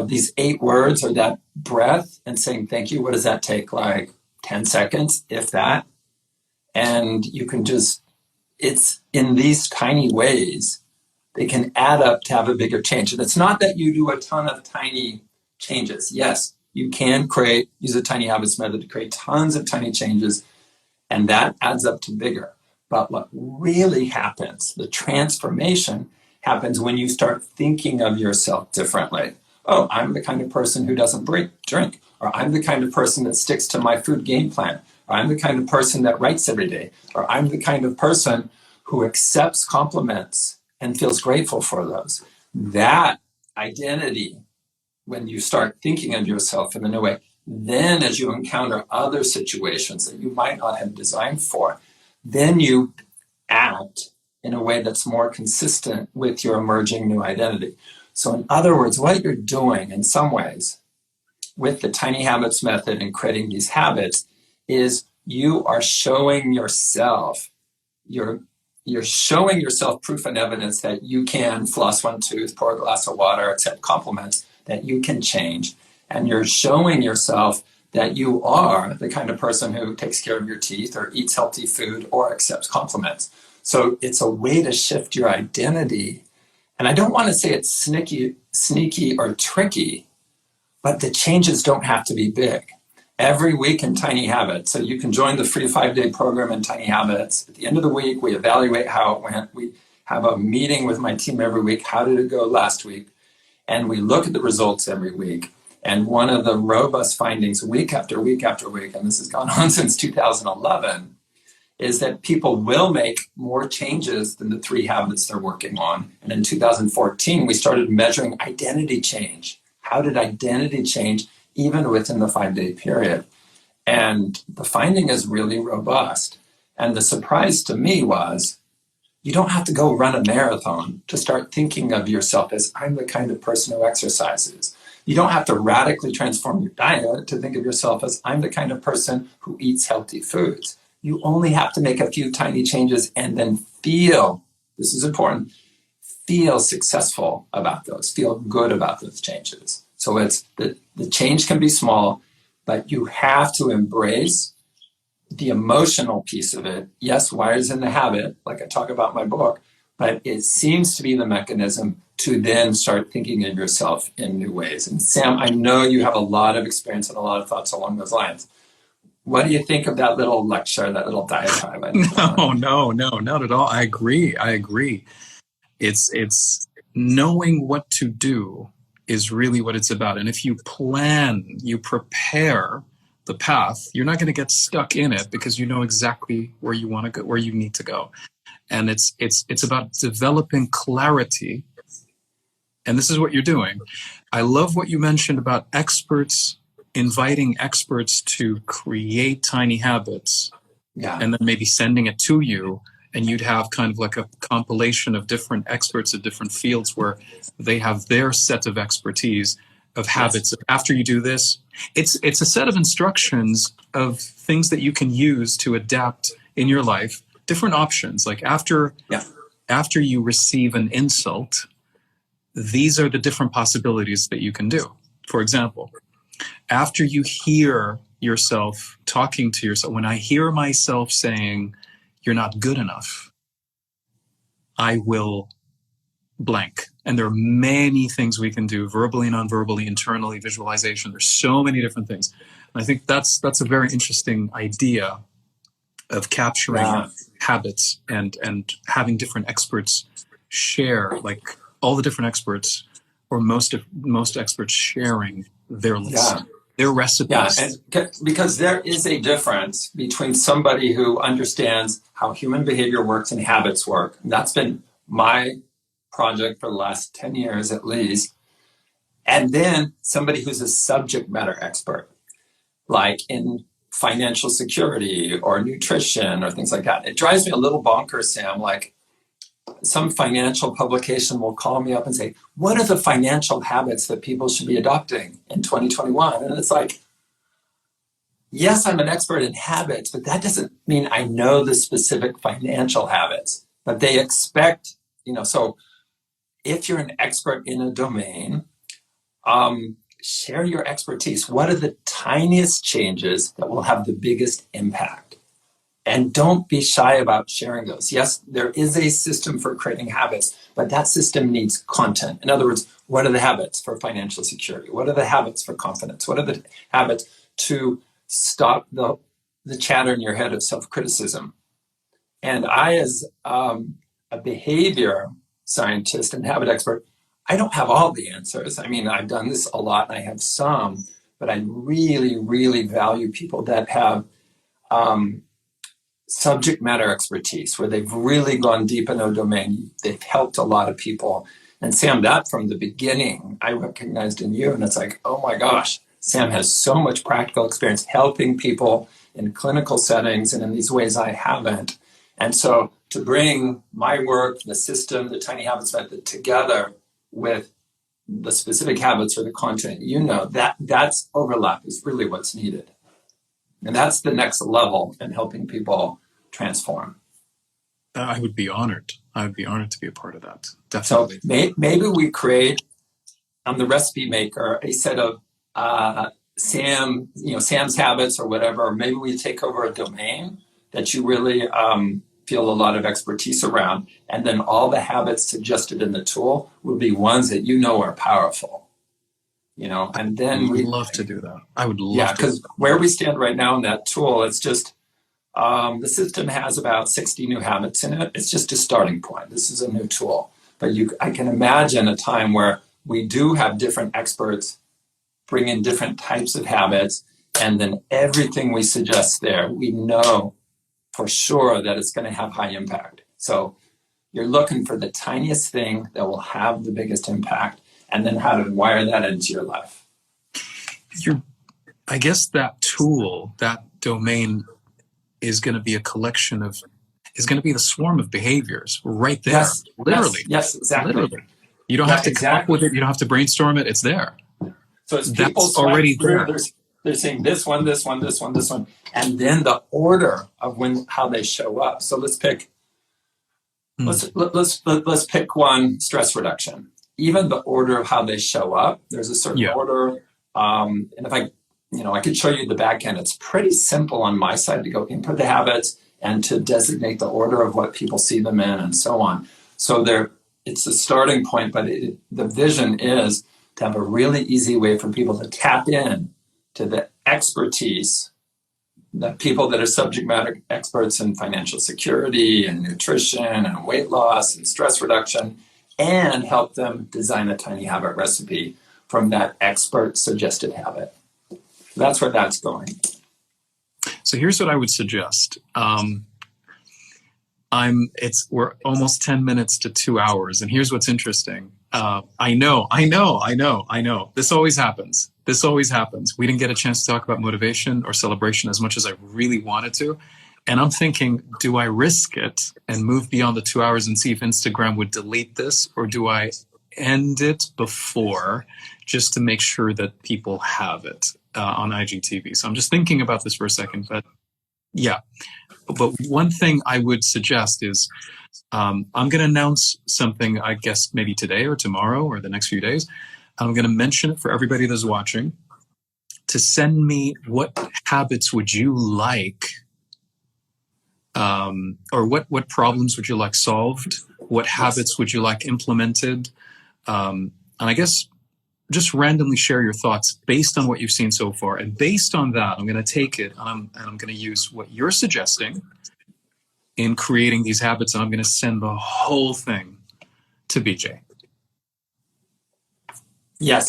these 8 words or that breath and saying thank you, what does that take? Like 10 seconds, if that. And you can it's in these tiny ways, they can add up to have a bigger change. And it's not that you do a ton of tiny changes. Yes, you can use a tiny habits method to create tons of tiny changes, and that adds up to bigger. But what really happens, the transformation happens when you start thinking of yourself differently. Oh, I'm the kind of person who doesn't drink, or I'm the kind of person that sticks to my food game plan, or I'm the kind of person that writes every day, or I'm the kind of person who accepts compliments and feels grateful for those. That identity, when you start thinking of yourself in a new way, then as you encounter other situations that you might not have designed for, then you act in a way that's more consistent with your emerging new identity. So in other words, what you're doing in some ways with the tiny habits method and creating these habits is you are showing yourself, you're showing yourself proof and evidence that you can floss one tooth, pour a glass of water, accept compliments, that you can change. And you're showing yourself that you are the kind of person who takes care of your teeth or eats healthy food or accepts compliments. So it's a way to shift your identity. And I don't want to say it's sneaky or tricky, but the changes don't have to be big. Every week in Tiny Habits, so you can join the free 5-day program in Tiny Habits. At the end of the week, we evaluate how it went. We have a meeting with my team every week. How did it go last week? And we look at the results every week. And one of the robust findings week after week after week, and this has gone on since 2011, is that people will make more changes than the 3 habits they're working on. And in 2014, we started measuring identity change. How did identity change even within the 5-day period? And the finding is really robust. And the surprise to me was, you don't have to go run a marathon to start thinking of yourself as, I'm the kind of person who exercises. You don't have to radically transform your diet to think of yourself as, I'm the kind of person who eats healthy foods. You only have to make a few tiny changes and then feel, this is important, feel successful about those, feel good about those changes. So it's the change can be small, but you have to embrace the emotional piece of it. Yes, wires in the habit, like I talk about in my book, but it seems to be the mechanism to then start thinking of yourself in new ways. And Sam, I know you have a lot of experience and a lot of thoughts along those lines. What do you think of that little lecture, that little diatribe? No, not at all. I agree. It's knowing what to do is really what it's about. And if you plan, you prepare the path, you're not going to get stuck in it because you know exactly where you want to go, where you need to go. And it's about developing clarity. And this is what you're doing. I love what you mentioned about inviting experts to create tiny habits, and then maybe sending it to you, and you'd have kind of like a compilation of different experts at different fields where they have their set of expertise of habits. After you do this, it's a set of instructions of things that you can use to adapt in your life, different options. Like after you receive an insult, these are the different possibilities that you can do. For example, after you hear yourself talking to yourself, when I hear myself saying, you're not good enough, I will blank. And there are many things we can do, verbally, non-verbally, internally, visualization. There's so many different things. And I think that's a very interesting idea of capturing habits and having different experts share, like all the different experts or most experts sharing their list, their recipes. Yeah, and because there is a difference between somebody who understands how human behavior works and habits work. And that's been my project for the last 10 years at least. And then somebody who's a subject matter expert, like in financial security or nutrition or things like that. It drives me a little bonkers, Sam. Like some financial publication will call me up and say, what are the financial habits that people should be adopting in 2021? And it's like, yes, I'm an expert in habits, but that doesn't mean I know the specific financial habits. But they expect, so if you're an expert in a domain, share your expertise. What are the tiniest changes that will have the biggest impact? And don't be shy about sharing those. Yes, there is a system for creating habits, but that system needs content. In other words, what are the habits for financial security? What are the habits for confidence? What are the habits to stop the chatter in your head of self-criticism? And I, as a behavior scientist and habit expert, I don't have all the answers. I mean, I've done this a lot and I have some, but I really, really value people that have subject matter expertise, where they've really gone deep in a domain. They've helped a lot of people. And Sam, that from the beginning, I recognized in you, and it's like, oh my gosh, Sam has so much practical experience helping people in clinical settings and in these ways I haven't. And so to bring my work, the system, the Tiny Habits method together with the specific habits or the content, that's overlap is really what's needed. And that's the next level in helping people transform. I would be honored. I would be honored to be a part of that. Definitely. So maybe we create on the Recipe Maker a set of Sam's habits or whatever. Or maybe we take over a domain that you really feel a lot of expertise around, and then all the habits suggested in the tool will be ones that are powerful. And then we'd love to do that. I would love to. Yeah, because where we stand right now in that tool, it's just the system has about 60 new habits in it. It's just a starting point. This is a new tool. But I can imagine a time where we do have different experts bring in different types of habits, and then everything we suggest there, we know for sure that it's going to have high impact. So you're looking for the tiniest thing that will have the biggest impact, and then how to wire that into your life. I guess that tool, that domain is going to be is going to be the swarm of behaviors right there. Yes, literally. Yes, exactly. Literally. You don't have to come up with it. You don't have to brainstorm it. It's there. So it's people already there. They're saying this one, this one, this one, this one, and then the order of how they show up. So let's pick. Let's pick one: stress reduction. Even the order of how they show up, there's a certain order. And if I could show you the back end. It's pretty simple on my side to go input the habits and to designate the order of what people see them in and so on. So it's a starting point, but the vision is to have a really easy way for people to tap in to the expertise, the people that are subject matter experts in financial security and nutrition and weight loss and stress reduction, and help them design a tiny habit recipe from that expert suggested habit. That's where that's going. So here's what I would suggest. We're almost 10 minutes to 2 hours, and here's what's interesting. I know. This always happens. We didn't get a chance to talk about motivation or celebration as much as I really wanted to. And I'm thinking, do I risk it and move beyond the 2 hours and see if Instagram would delete this, or do I end it before, just to make sure that people have it on IGTV. So I'm just thinking about this for a second, but yeah. But one thing I would suggest is I'm going to announce something, I guess maybe today or tomorrow or the next few days. I'm going to mention it for everybody that's watching to send me what habits would you like, or what problems would you like solved? What habits would you like implemented? And I guess just randomly share your thoughts based on what you've seen so far. And based on that, I'm going to take it and I'm going to use what you're suggesting in creating these habits, and I'm going to send the whole thing to BJ. Yes.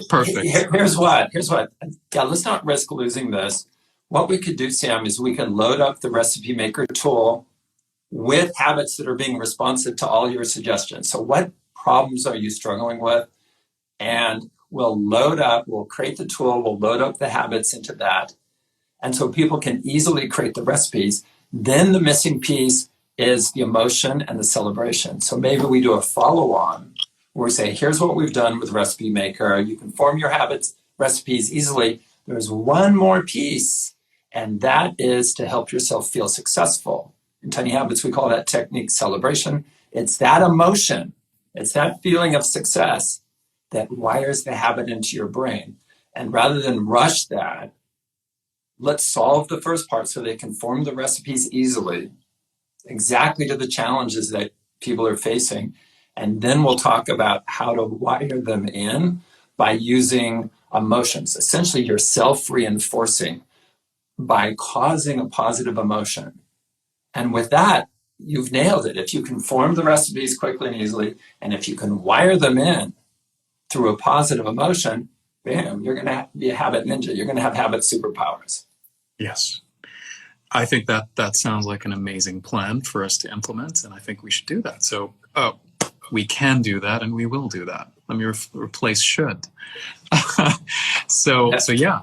Perfect. Here's what. Yeah, let's not risk losing this. What we could do, Sam, is we could load up the Recipe Maker tool with habits that are being responsive to all your suggestions. So what problems are you struggling with? And we'll create the tool, we'll load up the habits into that. And so people can easily create the recipes. Then the missing piece is the emotion and the celebration. So maybe we do a follow-on where we say, here's what we've done with Recipe Maker. You can form your recipes easily. There's one more piece, and that is to help yourself feel successful. In Tiny Habits, we call that technique celebration. It's that emotion, it's that feeling of success that wires the habit into your brain. And rather than rush that, let's solve the first part so they can form the recipes easily, exactly to the challenges that people are facing. And then we'll talk about how to wire them in by using emotions. Essentially, you're self-reinforcing by causing a positive emotion. And with that, you've nailed it. If you can form the recipes quickly and easily, and if you can wire them in through a positive emotion, bam, you're going to be a habit ninja. You're going to have habit superpowers. Yes. I think that sounds like an amazing plan for us to implement, and I think we should do that. So, we can do that, and we will do that. Let me replace should. So yeah.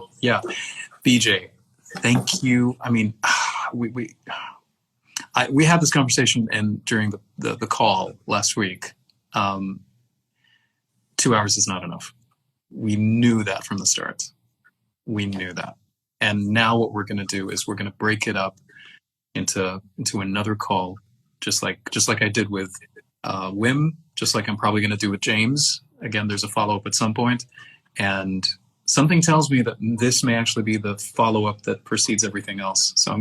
BJ, thank you. I mean, we had this conversation during the call last week. 2 hours is not enough. We knew that from the start. We knew that. And now what we're going to do is we're going to break it up into another call, just like I did with Wim, just like I'm probably going to do with James. Again, there's a follow-up at some point. And something tells me that this may actually be the follow-up that precedes everything else. So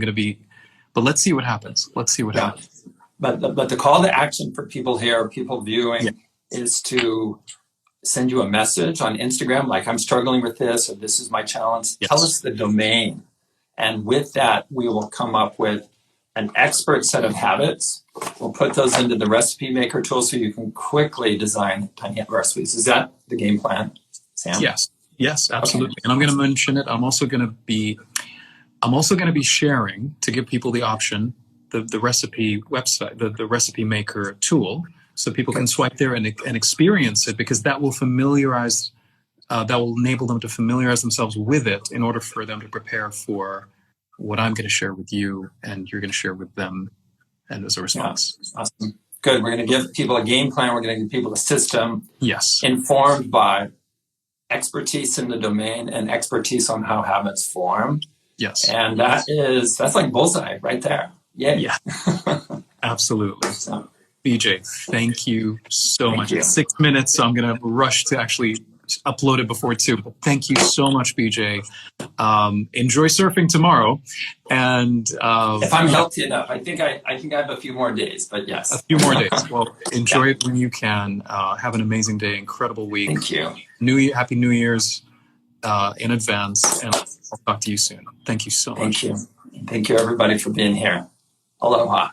but let's see what happens. Happens. But the call to action for people here, people viewing, is to send you a message on Instagram, like I'm struggling with this, or this is my challenge. Yes. Tell us the domain. And with that, we will come up with an expert set of habits. We'll put those into the Recipe Maker tool so you can quickly design tiny recipes. Is that the game plan, Sam? Yes, absolutely. Okay. And I'm going to mention it. I'm also going to be sharing, to give people the option, the recipe website, the Recipe Maker tool, so people can swipe there and experience it, because that will enable them to familiarize themselves with it in order for them to prepare for what I'm going to share with you and you're going to share with them, and as a response. Yeah. Awesome. Good. We're going to give people a game plan. We're going to give people a system. Yes. Informed by expertise in the domain and expertise on how habits form. Yes. And that's like bullseye right there. Yay. Yeah. Absolutely. So, BJ, thank you so much. It's 6 minutes, so I'm going to rush to actually upload it before 2. But thank you so much, BJ. Enjoy surfing tomorrow. And if I'm healthy enough, I think I have a few more days, but yes. A few more days. Well, enjoy it when you can. Have an amazing day, incredible week. Thank you. Happy New Year's in advance, and I'll talk to you soon. Thank you so much. Thank you. Thank you, everybody, for being here. Aloha.